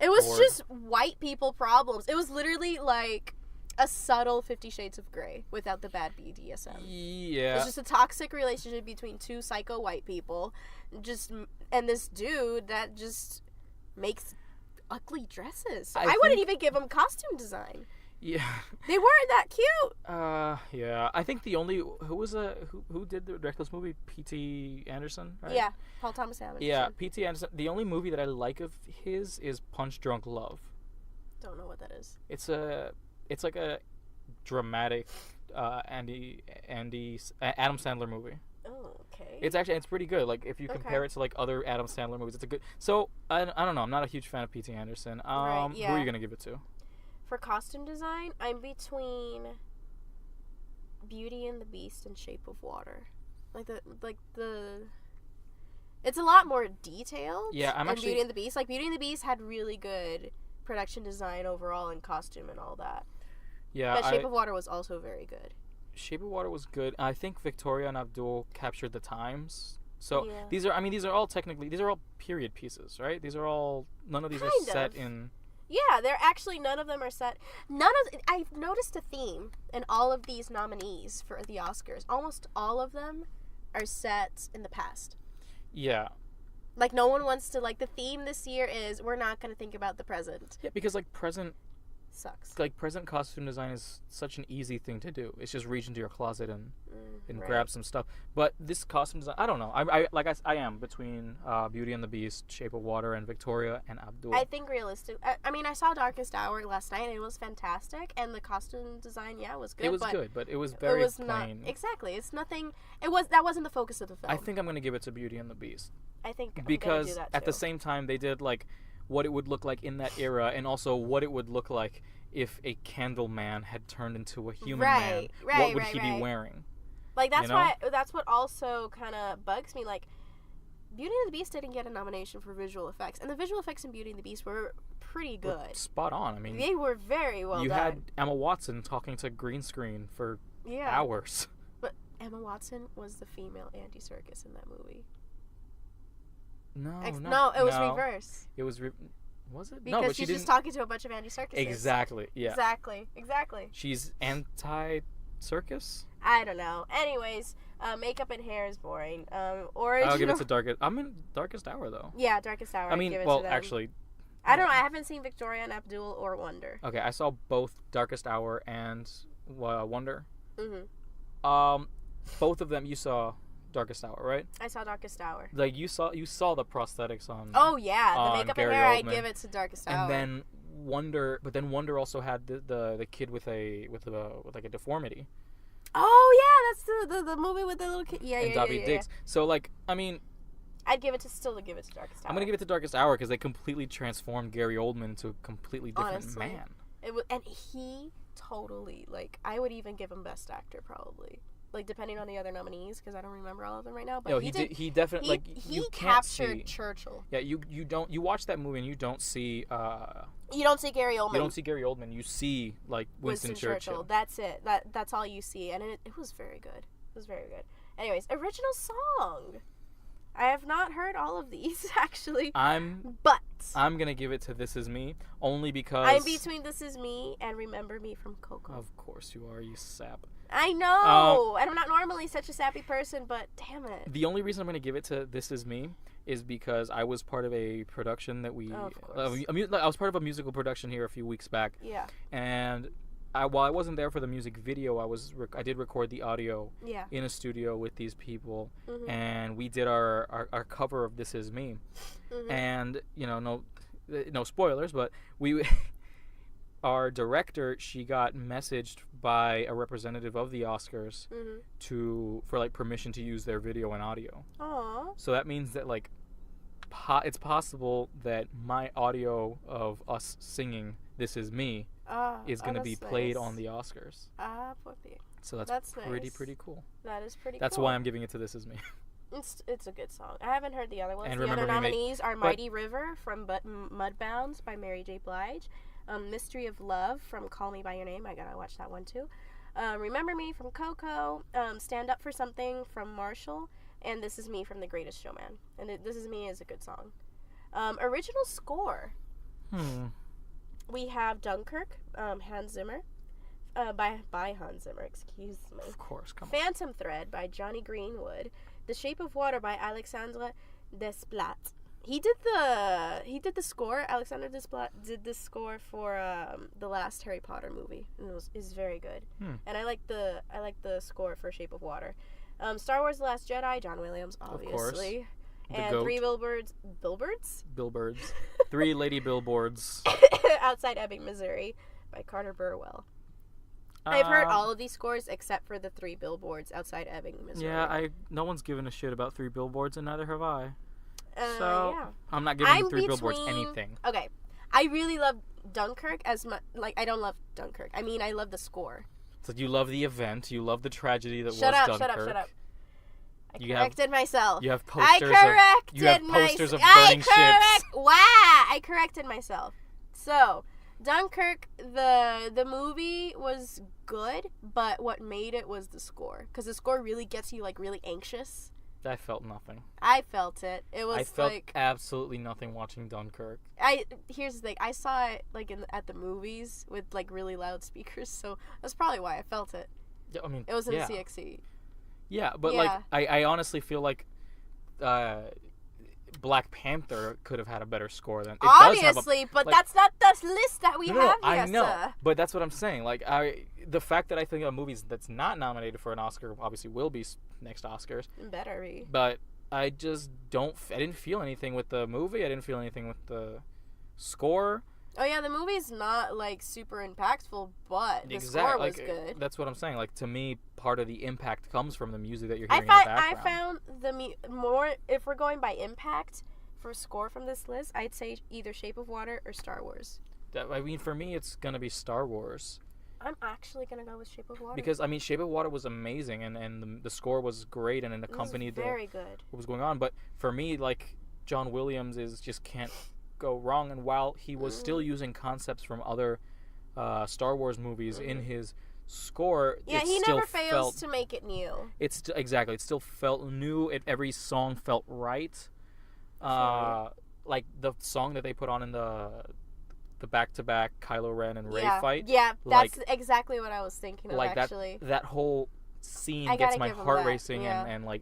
was just white people problems. It was literally like a subtle 50 Shades of Grey without the bad BDSM. Yeah. It's just a toxic relationship between two psycho white people, and this dude that just makes ugly dresses. I wouldn't even give him costume design. Yeah. They weren't that cute. Yeah. I think the only who did direct this movie? P.T. Anderson, right? Yeah, Paul Thomas Anderson. Yeah, P.T. Anderson. The only movie that I like of his is Punch Drunk Love. Don't know what that is. It's like a dramatic Adam Sandler movie. Oh, okay. It's pretty good. Like if you compare it to like other Adam Sandler movies, it's a good. So I don't know. I'm not a huge fan of P.T. Anderson. Right, yeah. Who are you gonna give it to? For costume design, I'm between Beauty and the Beast and Shape of Water. It's a lot more detailed. Yeah, I'm actually Beauty and the Beast. Like Beauty and the Beast had really good production design overall and costume and all that. Yeah, but Shape of Water was also very good. Shape of Water was good. I think Victoria and Abdul captured the times. So yeah. these are all period pieces, right? None of these are set in. Yeah, none of them are set. I've noticed a theme in all of these nominees for the Oscars. Almost all of them are set in the past. Yeah. Like no one wants to, like the theme this year is we're not going to think about the present. Yeah, because like present sucks. Like, present costume design is such an easy thing to do. It's just reach into your closet and Right. grab some stuff. But this costume design, I don't know. I am between Beauty and the Beast, Shape of Water, and Victoria and Abdul. I think realistic. I mean, I saw Darkest Hour last night, and it was fantastic. And the costume design, was good. It was good, but it was very plain. Not exactly. It's nothing. That wasn't the focus of the film. I think I'm gonna give it to Beauty and the Beast. I think because I'm gonna do that at the too. same time they did like what it would look like in that era, and also what it would look like if a candle man had turned into a human man. What would he be wearing? Like, that's what also kind of bugs me. Like, Beauty and the Beast didn't get a nomination for visual effects, and the visual effects in Beauty and the Beast were pretty good. Spot on. I mean, they were very well done. You had Emma Watson talking to green screen for hours. But Emma Watson was the female Andy Serkis in that movie. No, it was reverse. It was was it? Because no, but she's she just talking to a bunch of Andy Serkis. Exactly. Yeah. Exactly. She's anti-circus. I don't know. Anyways, makeup and hair is boring. I'll give it to Darkest. I'm in Darkest Hour though. Yeah, Darkest Hour. I mean, give it well, to them. actually, I don't know. I haven't seen Victoria and Abdul or Wonder. Okay, I saw both Darkest Hour and Wonder. Mhm. Both of them you saw Darkest Hour, right? I saw Darkest Hour. Like you saw the prosthetics on. Oh yeah, the makeup Gary and hair. Oldman. I give it to Darkest Hour. And then Wonder also had the kid with like a deformity. Oh yeah, that's the movie with the little kid. Yeah, and Dobby Diggs. So like, I mean, I'd give it to Darkest Hour. I'm gonna give it to Darkest Hour because they completely transformed Gary Oldman into a completely different Honestly, man. And he totally, like, I would even give him Best Actor probably. Like, depending on the other nominees, because I don't remember all of them right now. But he definitely like you can't captured see Churchill. Yeah, you watch that movie and you don't see you don't see Gary Oldman. You don't see Gary Oldman. You see like Winston Churchill. That's it. That's all you see, and it was very good. It was very good. Anyways, original song. I have not heard all of these actually. I'm gonna give it to This Is Me only because I'm between This Is Me and Remember Me from Coco. Of course you are, you sap. I know, and I'm not normally such a sappy person, but damn it. The only reason I'm gonna give it to This Is Me is because I was part of a production that we. Of course. I was part of a musical production here a few weeks back. Yeah. And while I wasn't there for the music video, I did record the audio in a studio with these people, and we did our cover of This Is Me, and no spoilers, but our director, she got messaged by a representative of the Oscars for like permission to use their video and audio. Aww. So that means that like it's possible that my audio of us singing This Is Me is going to be played on the Oscars. So that's pretty cool. That is pretty cool. That's why I'm giving it to This Is Me. It's a good song. I haven't heard the other ones. And the other Remember Me nominees are Mighty River from Mudbound by Mary J. Blige, Mystery of Love from Call Me By Your Name. I gotta watch that one too. Remember Me from Coco, Stand Up For Something from Marshall, and This Is Me from The Greatest Showman. And This Is Me is a good song. Original score. We have Dunkirk, Hans Zimmer, by Hans Zimmer, excuse me. Of course, come on. Phantom Thread by Johnny Greenwood, The Shape of Water by Alexandre Desplat. He did the score. Alexandre Desplat did the score for the last Harry Potter movie, and is very good. And I like the score for Shape of Water. Star Wars: The Last Jedi, John Williams, obviously. Of course. And goat. 3 billboards. Billboards. 3 lady billboards. Outside Ebbing, Missouri, by Carter Burwell. I've heard all of these scores except for the 3 billboards outside Ebbing, Missouri. Yeah, no one's given a shit about 3 billboards, and neither have I. Yeah. I'm not giving 3 billboards anything. Okay, I really love Dunkirk as much. Like, I don't love Dunkirk. I mean, I love the score. So you love the event. You love the tragedy that was Dunkirk. Shut up. I corrected myself. You have posters of burning ships. Wow! I corrected myself. So, Dunkirk, the movie was good, but what made it was the score. Because the score really gets you, like, really anxious. I felt nothing. I felt it. I felt absolutely nothing watching Dunkirk. Here's the thing. I saw it, like, at the movies with, like, really loud speakers, so that's probably why I felt it. Yeah, I mean, it was in the CXC. Yeah, but like I honestly feel like Black Panther could have had a better score than it obviously, but like, that's not the list that we have yet. I know, but that's what I'm saying. Like the fact that I think of movies that's not nominated for an Oscar obviously will be next Oscars. Better be. But I just don't. I didn't feel anything with the movie. I didn't feel anything with the score. Oh yeah, the movie's not like super impactful, but the score was good. That's what I'm saying. Like to me, part of the impact comes from the music that you're hearing in the background. I found more. If we're going by impact for score from this list, I'd say either Shape of Water or Star Wars. I mean, for me, it's gonna be Star Wars. I'm actually gonna go with Shape of Water because I mean, Shape of Water was amazing, and the score was great, and it accompanied very good. What was going on. But for me, like John Williams just can't go wrong, and while he was still using concepts from other Star Wars movies in his score, he never fails to make it new. Exactly, it still felt new. Every song felt right. Like the song that they put on in the back-to-back Kylo Ren and Rey fight. Yeah, that's exactly what I was thinking of, like actually. That whole scene gets my heart racing, and like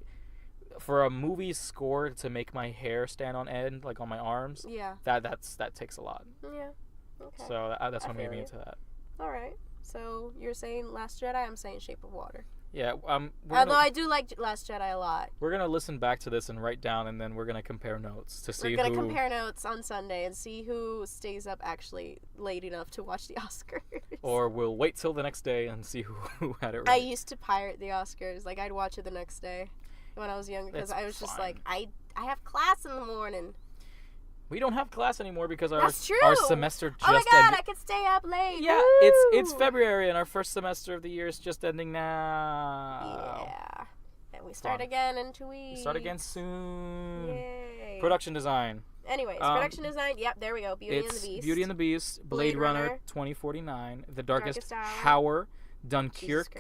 for a movie score to make my hair stand on end, like on my arms, that takes a lot. Yeah. Okay. So that's what made me into that. All right. So you're saying Last Jedi, I'm saying Shape of Water. Yeah. Although I do like Last Jedi a lot. We're gonna listen back to this and write down, and then we're gonna compare notes to see. We're gonna compare notes on Sunday and see who stays up actually late enough to watch the Oscars. Or we'll wait till the next day and see who had it right. I used to pirate the Oscars. Like I'd watch it the next day when I was younger because I was just like, I have class in the morning. We don't have class anymore because our semester just ended. Oh my god, ended. I could stay up late. Yeah, Woo! it's February and our first semester of the year is just ending now. Yeah. And we start again in 2 weeks. We start again soon. Yay. Production design. Anyways, production design. Yep, there we go. Beauty and the Beast. Beauty and the Beast, Blade Runner 2049, The Darkest Hour, Dunkirk,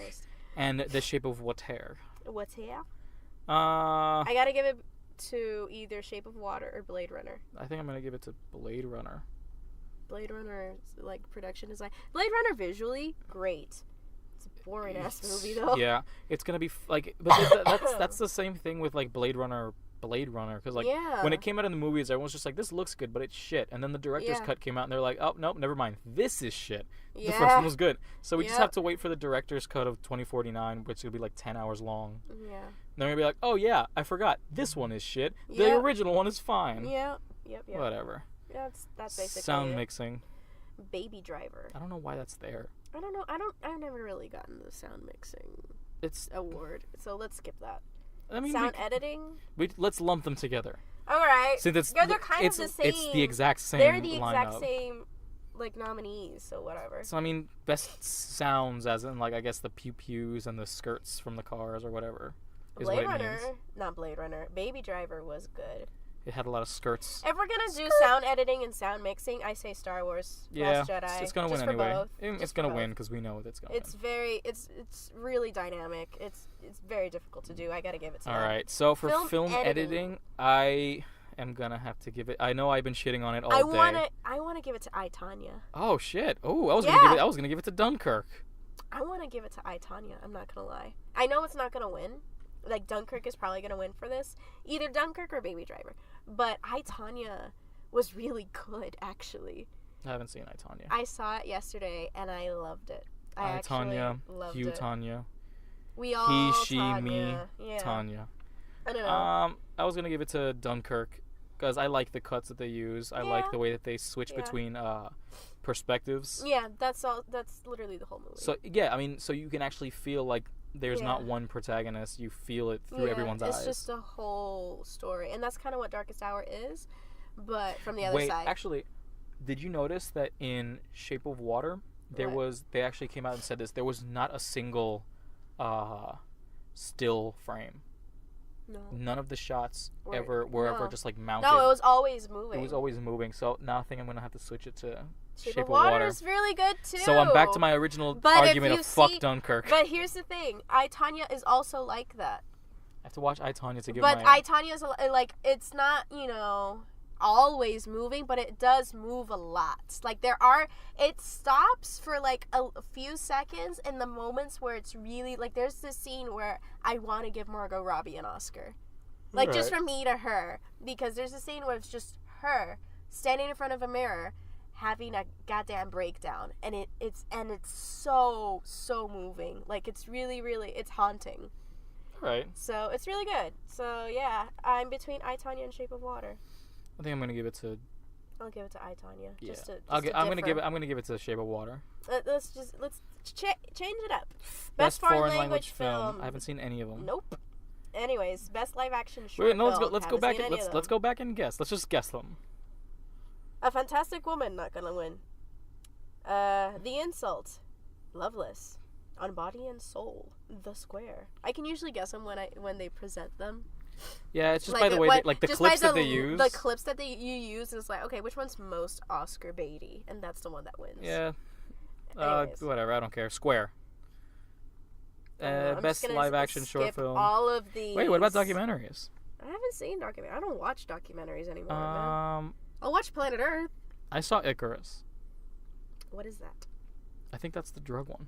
and The Shape of Water. Water? I gotta give it to either Shape of Water or Blade Runner. I think I'm gonna give it to Blade Runner. Blade Runner, like production design. Blade Runner visually, great. It's a boring ass movie though. Yeah, it's gonna be but that's the same thing with like Blade Runner, because like when it came out in the movies, everyone was just like, this looks good, but it's shit. And then the director's cut came out, and they're like, oh nope, never mind, this is shit. The first one was good, so we just have to wait for the director's cut of 2049, which will be like 10 hours long. Yeah. And they're gonna be like, oh yeah, I forgot, this one is shit. The original one is fine. Yeah. Yep. Whatever. That's basically sound mixing. Baby Driver. I don't know why that's there. I don't know. I've never really gotten the sound mixing award, so let's skip that. I mean, sound editing. Let's lump them together. All right. Since they're kind of the same. It's the exact same. They're the exact lineup. same, like nominees. So whatever. So I mean, best sounds, as in like I guess the pew pews and the skirts from the cars or whatever. Blade Runner, not Blade Runner. Baby Driver was good. It had a lot of skirts. If we're gonna do sound editing and sound mixing, I say Star Wars. Last Jedi. It's gonna win anyway. It's gonna win because we know it's gonna. Win. It's really dynamic. It's very difficult to do. I gotta give it to them. All right. So for film editing, I am gonna have to give it. I know I've been shitting on it all day. I wanna give it to I, Tonya. Oh shit! Oh, I was gonna give it to Dunkirk. I wanna give it to I, Tonya. I'm not gonna lie. I know it's not gonna win. Like Dunkirk is probably gonna win for this. Either Dunkirk or Baby Driver. But I, Tonya was really good, actually. I haven't seen I, Tonya. I saw it yesterday, and I loved it. I, Tonya. You, Tonya. We all He, she, Tonya. me, yeah. Tonya. I don't know. I was going to give it to Dunkirk, because I like the cuts that they use. I like the way that they switch between perspectives. Yeah, that's all. That's literally the whole movie. So, yeah, I mean, so you can actually feel like there's not one protagonist. You feel it through everyone's eyes. It's just a whole story. And that's kind of what Darkest Hour is, but from the other side. Wait, actually, did you notice that in Shape of Water, they actually came out and said this, there was not a single still frame. No. None of the shots were ever just like mounted. No, it was always moving. It was always moving. So now I think I'm going to have to switch it to Shape of Water is really good too. So I'm back to my original argument of fuck Dunkirk. But here's the thing. I, Tonya is also like that. I have to watch I, Tonya to give But I, Tonya is like, it's not, always moving, but it does move a lot. Like it stops for like a few seconds in the moments where it's really like, there's this scene where I want to give Margot Robbie an Oscar. Like, just from me to her. Because there's a scene where it's just her standing in front of a mirror having a goddamn breakdown. And it's so moving. Like, it's really, really, it's haunting. Right. So, it's really good. So, yeah. I'm between I, Tonya and Shape of Water. I think I'm gonna give it to... I'll give it to I, Tonya. Yeah. I'm gonna give it to Shape of Water. Let's change it up. Best foreign language film. I haven't seen any of them. Nope. Anyways, best live action short Wait, no, film. let's go back and guess. Let's just guess them. A Fantastic Woman, not gonna win. The Insult, Loveless, On Body and Soul, The Square. I can usually guess them when they present them. Yeah, it's just by the way, the clips that they use. The clips that you use is like, okay, which one's most Oscar baity, and that's the one that wins. Yeah. Whatever, I don't care. Square. Best live action short film. All of these. Wait, what about documentaries? I haven't seen documentaries. I don't watch documentaries anymore. Man. I'll watch Planet Earth. I saw Icarus. What is that? I think that's the drug one.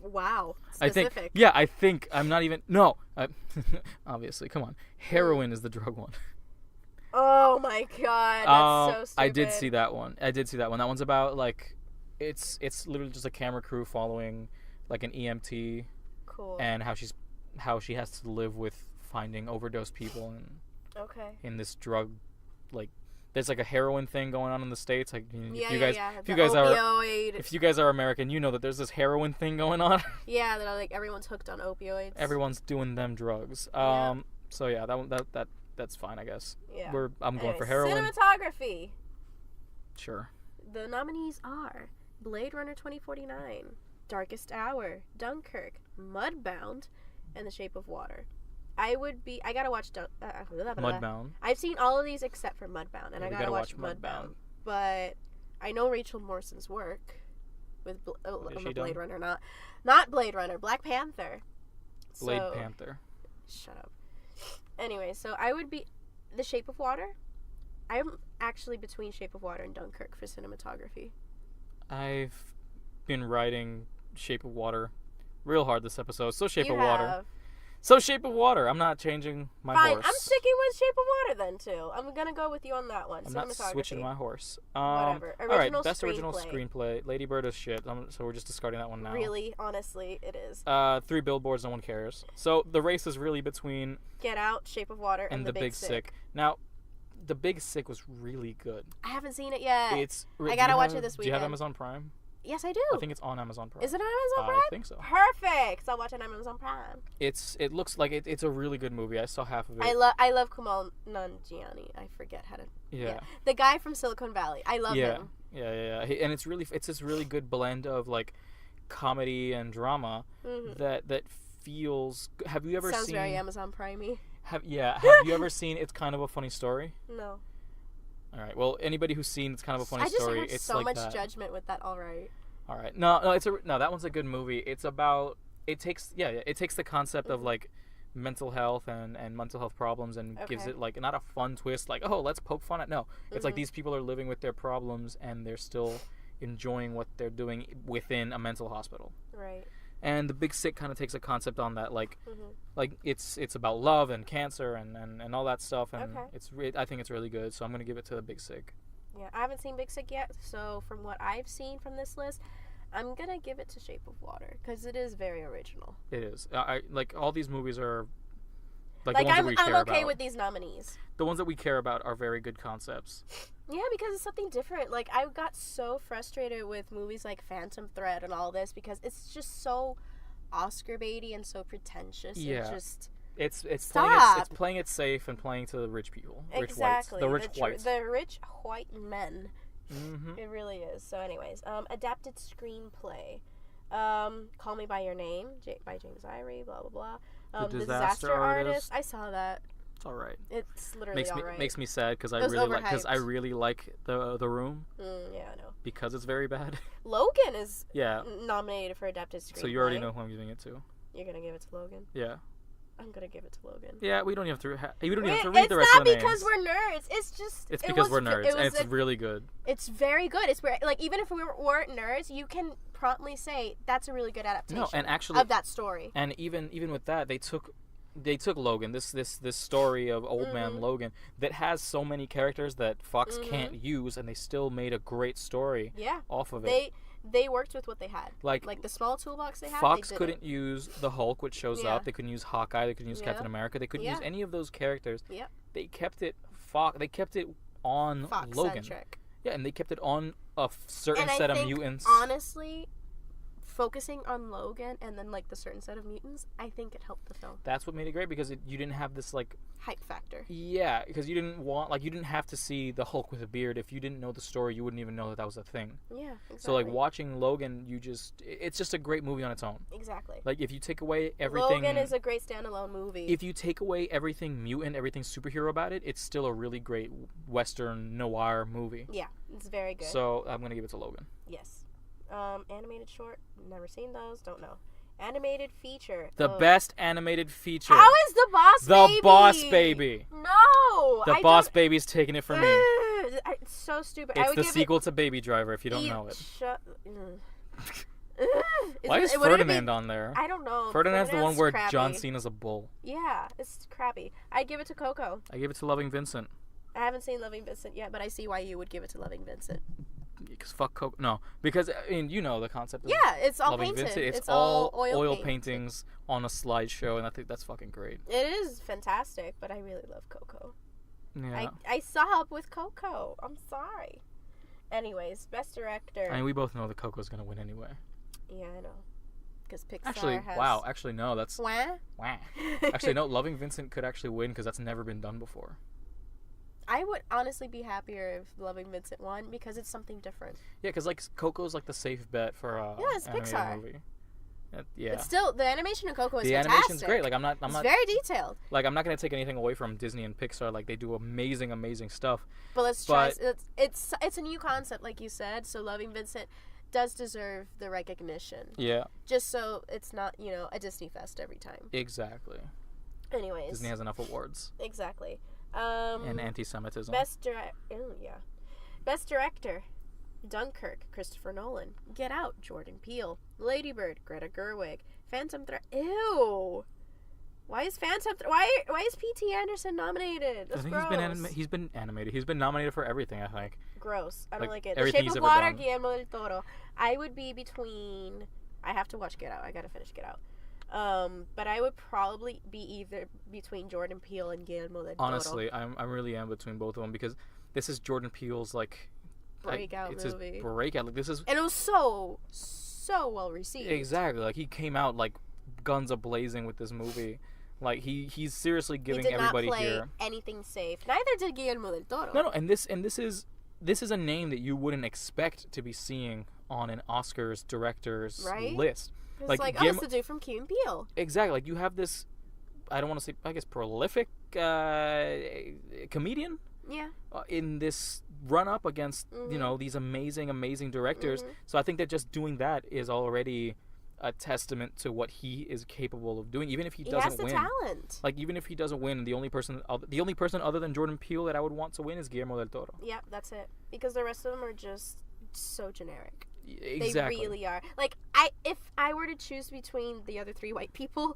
Wow. Specific. I think I'm not even. No. Obviously, come on. Heroin is the drug one. Oh my god, that's so stupid. I did see that one. That one's about like, it's literally just a camera crew following like an EMT. Cool. And how she has to live with finding overdose people in this drug, like there's like a heroin thing going on in the States. Like if you guys are American, you know that there's this heroin thing going on. Yeah, that like everyone's hooked on opioids. Everyone's doing them drugs. So yeah, that's fine, I guess. Yeah. I'm going for heroin. Cinematography. Sure. The nominees are Blade Runner 2049, Darkest Hour, Dunkirk, Mudbound, and The Shape of Water. I gotta watch Mudbound. I've seen all of these except for Mudbound, and I gotta watch Mudbound. But I know Rachel Morrison's work with Blade Runner, not Blade Runner, Black Panther. Panther. Shut up. Anyway, so I would be The Shape of Water. I'm actually between Shape of Water and Dunkirk for cinematography. I've been writing Shape of Water real hard this episode. So Shape of Water. I'm not changing my horse. Fine, I'm sticking with Shape of Water then too. I'm gonna go with you on that one. I'm not switching my horse. Whatever. Alright, best original screenplay. Lady Bird is shit. So we're just discarding that one now. Really, honestly, it is. 3 Billboards, no one cares. So the race is really between Get Out, Shape of Water, and The Big Sick. Now, The Big Sick was really good. I haven't seen it yet. I gotta watch it this weekend. Do you have Amazon Prime? Yes, I do. I think it's on Amazon Prime. Is it on Amazon Prime? I think so. Perfect. I'll watch it on Amazon Prime. It looks like it's a really good movie. I saw half of it. I love Kumail Nanjiani. I forget how to. Yeah. The guy from Silicon Valley. I love him. Yeah. And it's this really good blend of like comedy and drama that feels. Have you ever seen? Sounds very Amazon Prime-y. Have you ever seen It's Kind of a Funny Story? No. All right. Well, anybody who's seen It's Kind of a Funny Story, it's so much judgment with that. All right. No, that one's a good movie. It's about it takes the concept of like mental health and mental health problems and gives it like not a fun twist like, oh, let's poke fun at. No, it's like these people are living with their problems and they're still enjoying what they're doing within a mental hospital. Right. And The Big Sick kind of takes a concept on that, like it's about love and cancer and all that stuff, and I think it's really good. So I'm gonna give it to The Big Sick. Yeah, I haven't seen Big Sick yet, so from what I've seen from this list, I'm gonna give it to Shape of Water because it is very original. It is. I like all these movies are like the ones that we care I'm okay about. With these nominees. The ones that we care about are very good concepts. Yeah, because it's something different. Like, I got so frustrated with movies like Phantom Thread and all this because it's just so Oscar baity and so pretentious. Yeah. It's playing it safe and playing to the rich people. Exactly. The rich whites. The rich white men. Mm-hmm. It really is. So anyways, adapted screenplay. Call Me By Your Name by James Irie, blah, blah, blah. The Disaster Artist. I saw that. It's all right. It's literally all right. Makes me sad because I really like the Room. Yeah, I know. Because it's very bad. Logan is nominated for adapted screenplay. So you already know who I'm giving it to. You're gonna give it to Logan. Yeah. I'm gonna give it to Logan. Yeah, we don't even have to. You don't even have to read the rest of the names. It's not because we're nerds. It's just. It's because we're nerds, and it's really good. It's very good. It's like even if we weren't nerds, you can promptly say that's a really good adaptation. No, and actually of that story. And even with that, they took they took Logan, this story of old man Logan that has so many characters that Fox can't use, and they still made a great story off of it. They worked with what they had. Like the small toolbox they had. Fox couldn't use the Hulk, which shows up. They couldn't use Hawkeye. They couldn't use Captain America. They couldn't use any of those characters. Yeah. They kept it They kept it on Logan. Yeah, and they kept it on a certain set of mutants. Honestly, focusing on Logan and then like the certain set of mutants, I think it helped the film. That's what made it great, because you didn't have this like hype factor. Yeah, because you didn't have to see the Hulk with a beard. If you didn't know the story, you wouldn't even know that was a thing. Yeah, exactly. So like watching Logan, it's just a great movie on its own. Exactly. Like if you take away everything, Logan is a great standalone movie. If you take away everything mutant, everything superhero about it, it's still a really great Western noir movie. Yeah, it's very good. So I'm gonna give it to Logan. Yes. Animated short, never seen those, don't know. Animated feature. The best animated feature. How is The Boss Baby? The Boss Baby. No! The Boss Baby's taking it from me. It's so stupid. It's the sequel to Baby Driver, if you don't know it. Why is Ferdinand on there? I don't know. Ferdinand's the one where crappy. John Cena's a bull. Yeah, it's crappy. I give it to Coco. I give it to Loving Vincent. I haven't seen Loving Vincent yet, but I see why you would give it to Loving Vincent. Because fuck Coco. No, because I mean, you know the concept of it's all Loving painted. Vincent. It's all oil paintings on a slideshow, and I think that's fucking great. It is fantastic, but I really love Coco. Yeah. I sob with Coco. I'm sorry. Anyways, best director. I mean, we both know that Coco's gonna win anyway. Yeah, I know. Because Pixar Actually, no. That's Wah? Actually, no. Loving Vincent could actually win because that's never been done before. I would honestly be happier if Loving Vincent won because it's something different. Yeah, because like Coco's like the safe bet for it's Pixar movie. Yeah. But still, the animation in Coco is fantastic. The animation's great. Like I'm not. It's very detailed. Like I'm not gonna take anything away from Disney and Pixar. Like they do amazing stuff. But let's try. It's a new concept, like you said. So Loving Vincent does deserve the recognition. Yeah. Just so it's not a Disney fest every time. Exactly. Anyways. Disney has enough awards. Exactly. And anti-Semitism. Best director, Dunkirk, Christopher Nolan. Get Out, Jordan Peele. Lady Bird, Greta Gerwig. Phantom Thread. Ew. Why is Why is P.T. Anderson nominated? That's gross. He's been animated. He's been nominated for everything, I think. Gross. I don't like it. The Shape of Water, Guillermo del Toro. I would be between. I have to watch Get Out. I gotta finish Get Out. But I would probably be either between Jordan Peele and Guillermo del Toro. Honestly, I really am between both of them because this is Jordan Peele's breakout movie. His breakout. Like this is, and it was so well received. Exactly. Like he came out like guns a blazing with this movie. Like he's seriously giving everybody here. He did not play anything safe. Neither did Guillermo del Toro. No, and this is a name that you wouldn't expect to be seeing on an Oscars directors list. It's it's the dude from Key and Peele. Exactly. Like you have this, I don't want to say, I guess, prolific comedian. Yeah. In this run up against these amazing directors. So I think that just doing that is already a testament to what he is capable of doing, even if he doesn't win. He has the talent. Like even if he doesn't win, the only person other than Jordan Peele that I would want to win is Guillermo del Toro. Yeah, that's it. Because the rest of them are just so generic. Exactly. They really are. Like if I were to choose between the other three white people,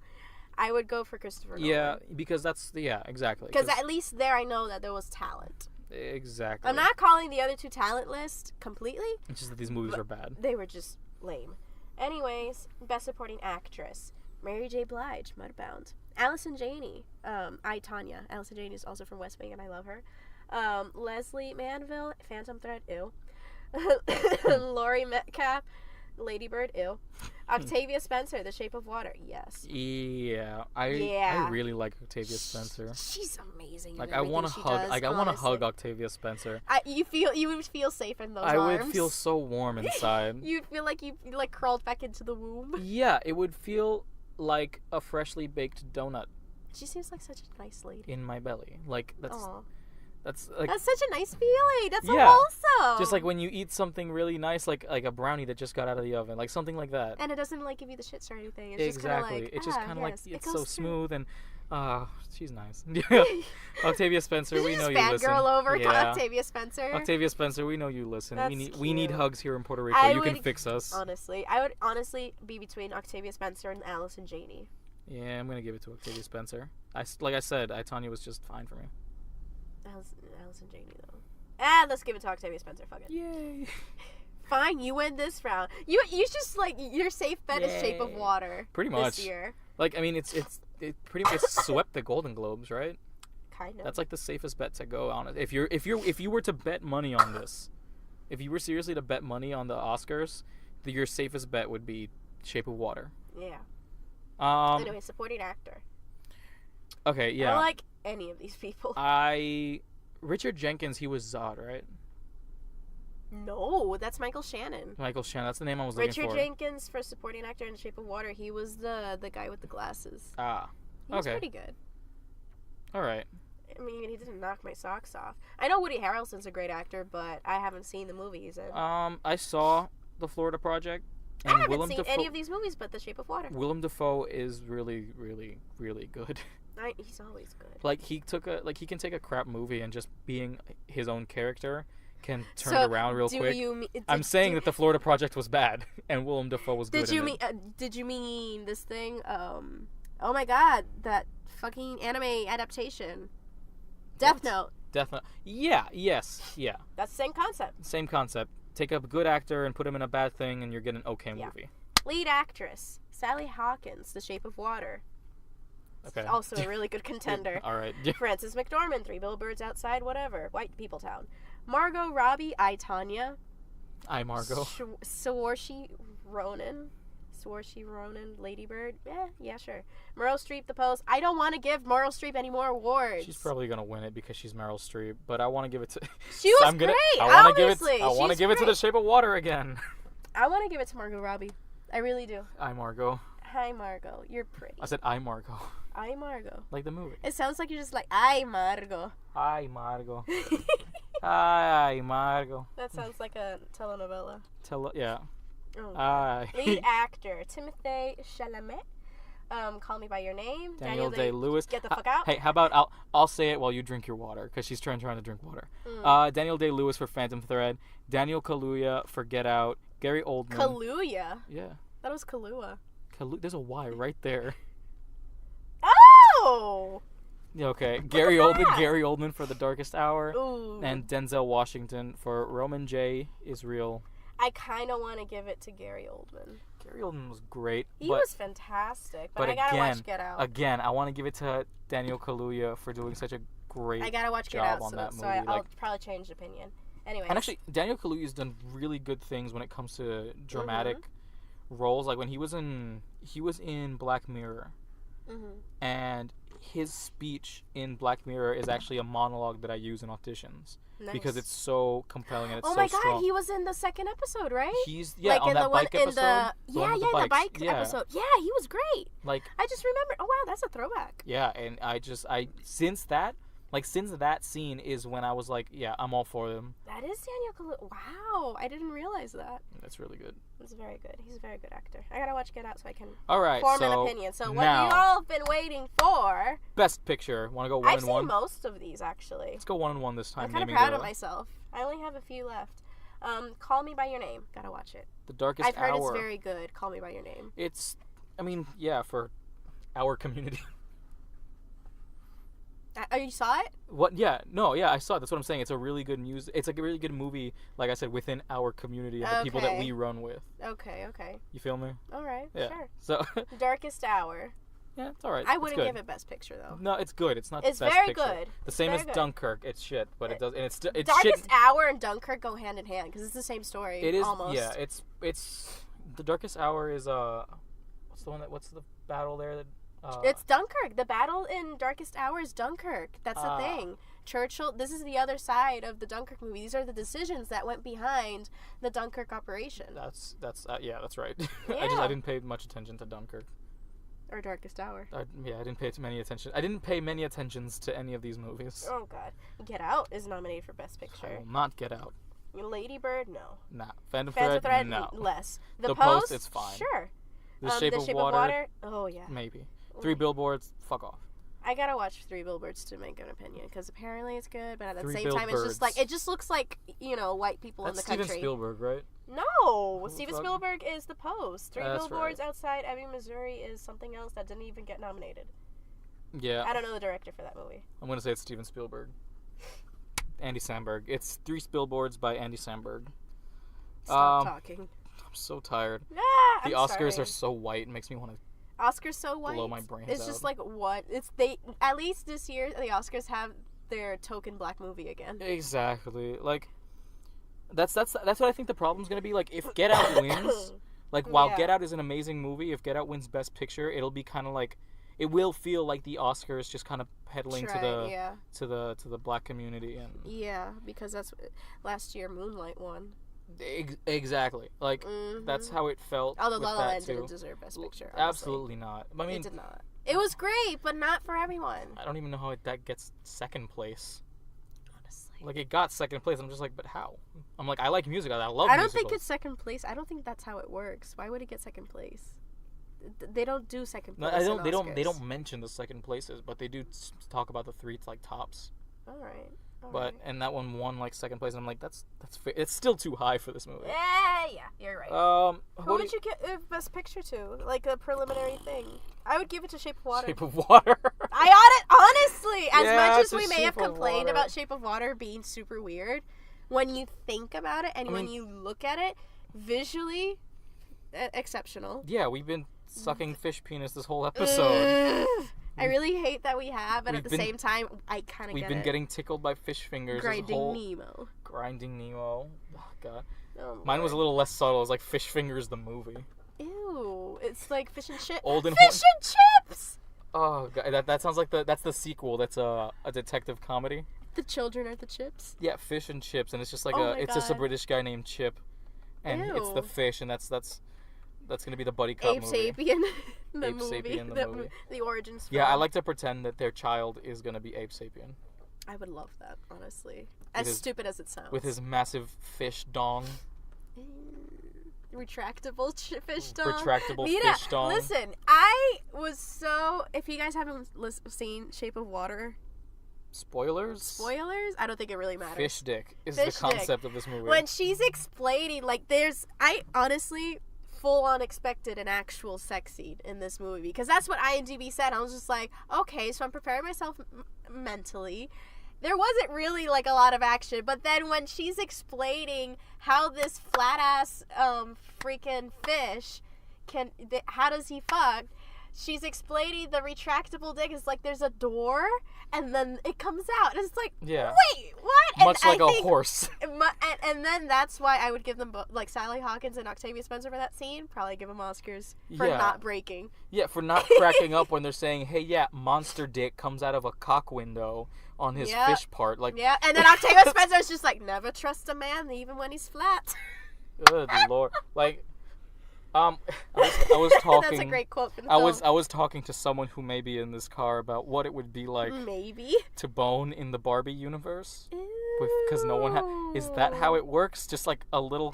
I would go for Christopher Nolan. Yeah, because exactly. Because at least there I know that there was talent. Exactly. I'm not calling the other two talentless completely. It's just that these movies are bad. They were just lame. Anyways, Best Supporting Actress. Mary J. Blige, Mudbound. Allison Janney, I, Tonya. Allison Janney is also from West Wing, and I love her. Leslie Manville, Phantom Thread, ew. Laurie Metcalf, Lady Bird, ew. Octavia Spencer, The Shape of Water, yes. Yeah, I really like Octavia Spencer. She's amazing. Like I want to hug. Like I want to hug Octavia Spencer. You would feel safe in those arms. I would feel so warm inside. You'd feel like you crawled back into the womb. Yeah, it would feel like a freshly baked donut. She seems like such a nice lady. In my belly, like that's. Aww. That's like, that's such a nice feeling. That's so wholesome. Just like when you eat something really nice, like a brownie that just got out of the oven, like something like that. And it doesn't give you the shits or anything. It's exactly. Just it's kind of it's so smooth and she's nice. Octavia Spencer, we know you listen. Fangirl over Octavia Spencer. Octavia Spencer, we know you listen. That's we need hugs here in Puerto Rico. You can fix us. Honestly, I would honestly be between Octavia Spencer and Allison Janney. Yeah, I'm gonna give it to Octavia Spencer. Like I said, Tanya was just fine for me. Allison Janney though. Let's give it to Octavia Spencer. Fuck it. Yay. Fine, you win this round. You just like your safe bet is Shape of Water. Pretty much. This year. Like I mean, it pretty much swept the Golden Globes, right? Kind of. That's like the safest bet to go on it. If you were to bet money on this, if you were seriously to bet money on the Oscars, your safest bet would be Shape of Water. Yeah. Anyway, supporting actor. Okay, yeah. I don't like any of these people. Richard Jenkins, he was Zod, right? No, that's Michael Shannon. Michael Shannon, that's the name I was looking for. Richard Jenkins for supporting actor in Shape of Water. He was the guy with the glasses. Ah, he was pretty good. All right. I mean, he didn't knock my socks off. I know Woody Harrelson's a great actor, but I haven't seen the movies. I saw The Florida Project. And I haven't seen any of these movies but The Shape of Water. Willem Dafoe is really, really, really good. He's always good. Like he can take a crap movie and just being his own character can turn it around real quick. I'm saying that The Florida Project was bad and Willem Dafoe was good. Did you mean this thing? Oh my God, that fucking anime adaptation, Death Note. Death Note. Yeah. Yes. Yeah. That's the same concept. Same concept. Take a good actor and put him in a bad thing, and you're getting an okay movie. Lead actress Sally Hawkins, The Shape of Water. Okay. Also a really good contender. All right. Frances McDormand, Three Billboards Outside Whatever, White People Town. Margot Robbie, I, Tanya. Margot. Saoirse Ronan, Lady Bird. Yeah, sure. Meryl Streep, The Post. I don't want to give Meryl Streep any more awards. She's probably gonna win it because she's Meryl Streep, but I want to give it to. She was great. I want to give it to The Shape of Water again. I want to give it to Margot Robbie. I really do. Margot. Hi, Margot. You're pretty. I said Margot. Margot. Like the movie. It sounds like you're just like, Margot. Hi, Margot. Hi, Margot. That sounds like a telenovela. Yeah. Oh, lead actor Timothée Chalamet. Call Me by Your Name. Daniel Day-Lewis. Get the fuck out. Hey, how about I'll say it while you drink your water because she's trying to drink water. Daniel Day-Lewis for Phantom Thread. Daniel Kaluuya for Get Out. Gary Oldman. Kaluuya. Yeah. That was Kaluuya. There's a Y right there. Oh. Yeah, okay. Gary Oldman for The Darkest Hour. Ooh. And Denzel Washington for Roman J. Is Real. I kind of want to give it to Gary Oldman. Gary Oldman was great. He was fantastic, but I gotta watch Get Out. Again, I want to give it to Daniel Kaluuya for doing such a great job on that movie. I gotta watch Get Out, so I'll probably change opinion. Anyway. And actually, Daniel Kaluuya's done really good things when it comes to dramatic roles. Like when he was in Black Mirror, and his speech in Black Mirror is actually a monologue that I use in auditions. Nice. Because it's so compelling and it's so strong. Oh my God, he was in the second episode, right? He's on that bike episode. The bike episode. Yeah, he was great. Like I just remember. Oh wow, that's a throwback. Yeah, and since that scene is when I was like, yeah, I'm all for them. That is Daniel Kaluuya. Wow, I didn't realize that. That's really good. That's very good. He's a very good actor. I gotta watch Get Out so I can form an opinion. So what you all have been waiting for? Best Picture. Want to go 1 and 1? I've seen most of these actually. Let's go 1 and 1 this time. I'm kind of proud of myself. I only have a few left. Call Me by Your Name. Gotta watch it. The Darkest Hour. I've heard it's very good. Call Me by Your Name. For our community. You saw it? What? Yeah. No. Yeah, I saw it. That's what I'm saying. It's a really good It's like a really good movie. Like I said, within our community of the people that we run with. Okay. You feel me? All right. Yeah. Sure. So. Darkest Hour. Yeah, it's all right. I wouldn't give it Best Picture though. No, it's good. It's not. It's Best very Picture. good. The same as Dunkirk. It's shit, but it does. And it's Darkest Hour and Dunkirk go hand in hand because it's the same story. It is almost. Yeah. It's the Darkest Hour is what's the battle there that. It's Dunkirk. The battle in Darkest Hour is Dunkirk. That's the thing. Churchill. This is the other side of the Dunkirk movie. These are the decisions that went behind the Dunkirk operation. That's right. Yeah. I didn't pay much attention to Dunkirk. Or Darkest Hour. I didn't pay many attention. I didn't pay many attentions to any of these movies. Oh God, Get Out is nominated for Best Picture. I will not Get Out. Lady Bird, no. Nah. Phantom Thread, no. Less. The Post, it's fine. Sure. The Shape of Water, oh yeah. maybe. 3 Billboards, fuck off. I gotta watch Three Billboards to make an opinion, because apparently it's good, but at the Three same time, it's Billboards. just like, it just looks like, white people in the country. Steven Spielberg, right? No! Steven Spielberg is The Post. Three That's Billboards right. Outside Ebbing, Missouri is something else that didn't even get nominated. Yeah. I don't know the director for that movie. I'm going to say it's Steven Spielberg. Andy Samberg. It's Three Billboards by Andy Samberg. Stop talking. I'm so tired. Ah, The I'm Oscars sorry. are so white. It makes me want to Oscars so white. blow my brains It's out. just like, what? At least this year, the Oscars have their token black movie again. Exactly. Like, that's what I think the problem's going to be. Like, if Get Out wins, like, while Yeah. Get Out is an amazing movie, if Get Out wins Best Picture, it'll be kind of like, it will feel like the Oscars just kind of peddling to the black community. And Yeah, because that's what, last year Moonlight won. Exactly. Like, that's how it felt. Although with La La that Land too. didn't deserve Best Picture. Honestly. Absolutely not. I mean, it did not. It was great, but not for everyone. I don't even know how that gets second place. Honestly. Like, it got second place. I'm just like, but how? I'm like, I like music. I love I don't musicals. think it's second place. I don't think that's how it works. Why would it get second place? They don't do second place. No, in they Oscars. don't mention the second places, but they do talk about the three like tops. All right. But and that one won like second place, and I'm like, that's fair. It's still too high for this movie. Yeah, you're right. Who would you get Best Picture to? Like a preliminary thing. I would give it to Shape of Water. Shape of Water. Honestly, as Yeah, much it's as we a may have Shape of complained Water. about Shape of Water being super weird, when you think about it and when you look at it, visually, exceptional. Yeah, we've been sucking fish penis this whole episode. I really hate that we have, but at the same time, I kind of get it. We've been getting tickled by fish fingers. Grinding Nemo. Grinding Nemo. Oh, God. Oh, Mine was a little less subtle. It was like Fish Fingers the movie. Ew. It's like fish and chips. Old and Fish and chips! Oh, God. That sounds like that's the sequel. That's a detective comedy. The children are the chips? Yeah, Fish and Chips. And it's just like it's just a God. British guy named Chip. And it's the Ew. fish, and that's going to be the buddy cop Ape movie. Sapien. The Ape movie. Sapien, the movie. The origin story. Yeah, I like to pretend that their child is going to be Ape Sapien. I would love that, honestly. As stupid as it sounds. With his massive fish dong. Retractable fish dong. Retractable Nita, fish dong. listen, I was so... If you guys haven't seen Shape of Water... Spoilers? I don't think it really matters. Fish dick is Fish the concept of this movie. When she's explaining, like, I honestly full on expected an actual sex scene in this movie, because that's what IMDb said. I was just like, okay, so I'm preparing myself mentally. There wasn't really like a lot of action, but then when she's explaining how this flat ass freaking fish how does he fuck? She's explaining the retractable dick. It's like there's a door, and then it comes out. And it's like, wait, what? Much like a horse. And then that's why I would give them like Sally Hawkins and Octavia Spencer for that scene. Probably give them Oscars for not breaking. Yeah, for not cracking up when they're saying, hey, yeah, monster dick comes out of a cock window on his fish part. Like, yeah, and then Octavia Spencer's just like, never trust a man even when he's flat. Good Lord. Like, I was talking. That's a great quote from the I film. was talking to someone who may be in this car about what it would be like maybe to bone in the Barbie universe. Because no one is that how it works? Just like a little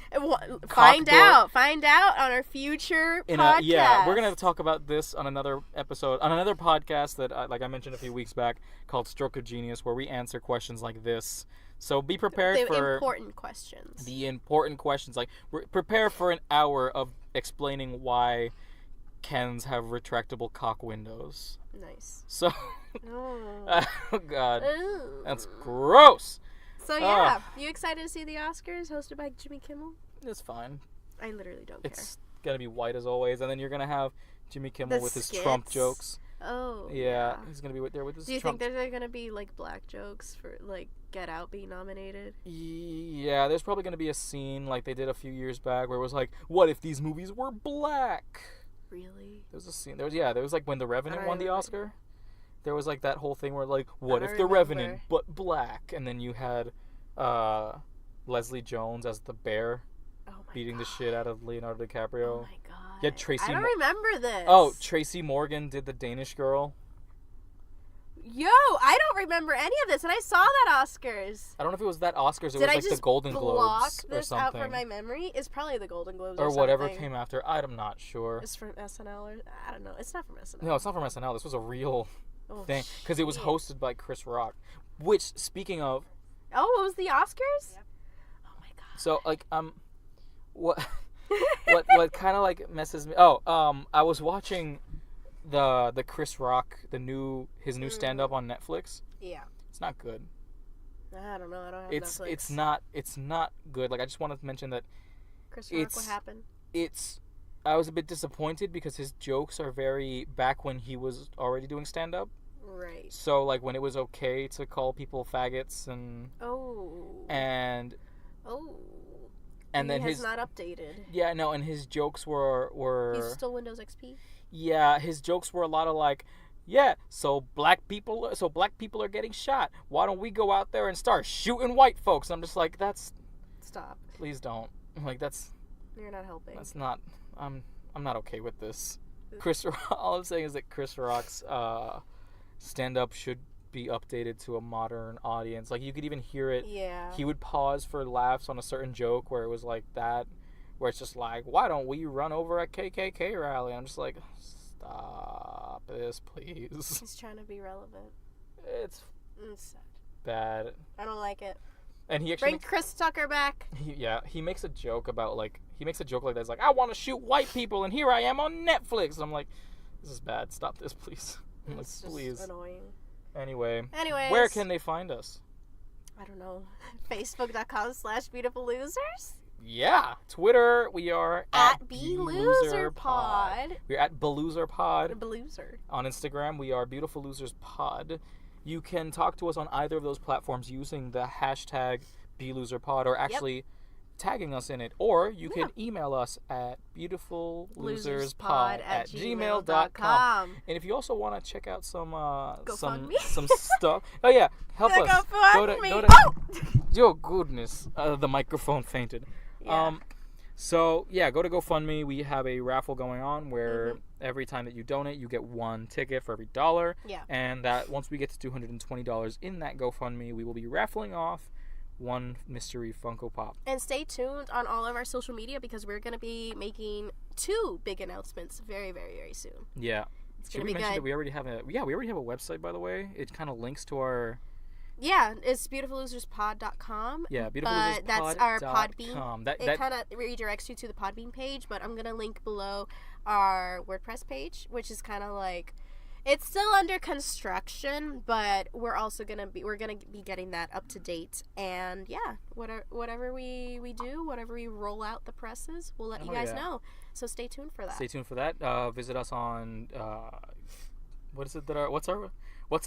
find out on our future podcast. Yeah, we're gonna talk about this on another episode, on another podcast that like I mentioned a few weeks back, called Stroke of Genius, where we answer questions like this. So be prepared the for important questions. The important questions, like prepare for an hour of explaining why Kens have retractable cock windows. Nice. So, oh God, Ooh. that's gross. So yeah, you excited to see the Oscars hosted by Jimmy Kimmel? It's fine. I literally don't care. It's gonna be white as always, and then you're gonna have Jimmy Kimmel with skits? his Trump jokes. Oh. Yeah, he's gonna be there with his. Do you Trump. think there's gonna be like black jokes for like Get Out being nominated? Yeah, there's probably gonna be a scene like they did a few years back where it was like, what if these movies were black? Really? There was a scene. There was like when The Revenant won the Oscar. There was like that whole thing where like, what if The Revenant but black? And then you had Leslie Jones as the bear beating the shit out of Leonardo DiCaprio. Oh my god. You had Tracy. I don't remember this. Oh, Tracy Morgan did the Danish Girl. Yo, I don't remember any of this, and I saw that Oscars. I don't know if it was that Oscars. It Did was like the Golden block Globes or this something. out from my memory? It's probably the Golden Globes or something. whatever came after. I'm not sure. It's from SNL or I don't know. It's not from SNL. No, it's not from SNL. This was a real thing because it was hosted by Chris Rock. Which, speaking of, it was the Oscars. Yep. Oh my god. So like what kind of like messes me? I was watching the Chris Rock his new stand up on Netflix. Yeah. It's not good. I don't know. I don't have Netflix. It's not good. Like I just wanted to mention that. Chris Rock, what happened? I was a bit disappointed because his jokes are very back when he was already doing stand up. Right. So like when it was okay to call people faggots and then his not updated. Yeah, no, and his jokes were He's still Windows XP? Yeah, his jokes were a lot of like, yeah, so black people are getting shot. Why don't we go out there and start shooting white folks? I'm just like, stop. Please don't. Like you're not helping. That's not I'm not okay with this. All I'm saying is that Chris Rock's stand up should be updated to a modern audience. Like you could even hear it. Yeah. He would pause for laughs on a certain joke where it was like that, where it's just like, why don't we run over a KKK rally? I'm just like, stop this, please. He's trying to be relevant. It's sad. Bad. I don't like it. And he actually bring Chris Tucker back. He makes a joke about like that. It's like, I want to shoot white people, and here I am on Netflix. And I'm like, this is bad. Stop this, please. I'm like, please. Annoying. Anyways, where can they find us? I don't know. Facebook.com/BeautifulLosers. Yeah. Twitter, we are at BeLoserPod. We're at BeLoserPod. BeLoser. On Instagram, we are BeautifulLosersPod. You can talk to us on either of those platforms using the hashtag BeLoserPod or actually tagging us in it. Or you can email us at BeautifulLosersPod@gmail.com. And if you also want to check out some stuff. Oh yeah, help us. Go to Your goodness. The microphone fainted. Yeah. So yeah, go to GoFundMe. We have a raffle going on where every time that you donate, you get one ticket for every $1. Yeah. And that once we get to $220 in that GoFundMe, we will be raffling off one mystery Funko Pop. And stay tuned on all of our social media because we're going to be making 2 big announcements very, very, very soon. Yeah. It's going to be good. That we already have a website, by the way. It kind of links to our... Yeah, it's BeautifulLosersPod.com. Yeah, BeautifulLosersPod.com. But that's our Podbean. It kind of redirects you to the Podbean page, but I'm going to link below our WordPress page, which is kind of like... It's still under construction, but we're also going to be getting that up to date. And yeah, whatever we do, whatever we roll out the presses, we'll let you guys know. So stay tuned for that. Stay tuned for that. Visit us on what's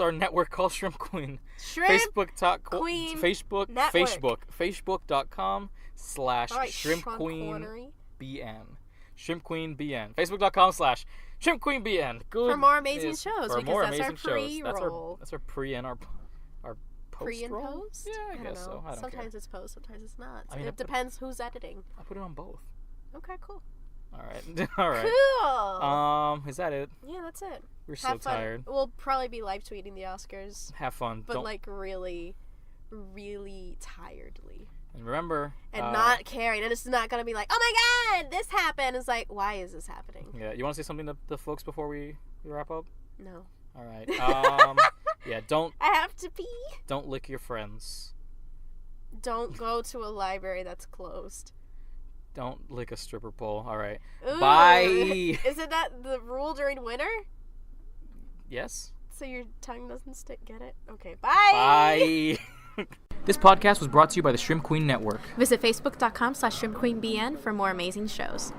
our network called? Shrimp Queen. Queen Facebook.com/Shrimp Queen BN. Shrimp Queen BN. Facebook.com/Shrimp Queen BN. Good. For more amazing shows, because that's our pre-roll. That's our pre and our post. Pre and post? Yeah, I guess so. I don't sometimes care. It's post, sometimes it's not. I mean, it depends who's editing. I put it on both. Okay, cool. All right. Cool. Is that it? Yeah, that's it. We're so tired. We'll probably be live tweeting the Oscars. Have fun. But like really, really tiredly. And remember... And not caring. And it's not going to be like, oh my god, this happened. It's like, why is this happening? Yeah, you want to say something to the folks before we wrap up? No. All right. Yeah, don't... I have to pee. Don't lick your friends. Don't go to a library that's closed. Don't lick a stripper pole. All right. Ooh. Bye. Isn't that the rule during winter? Yes. So your tongue doesn't stick. Get it? Okay. Bye. Bye. This podcast was brought to you by the Shrimp Queen Network. Visit Facebook.com/ShrimpQueenBN for more amazing shows.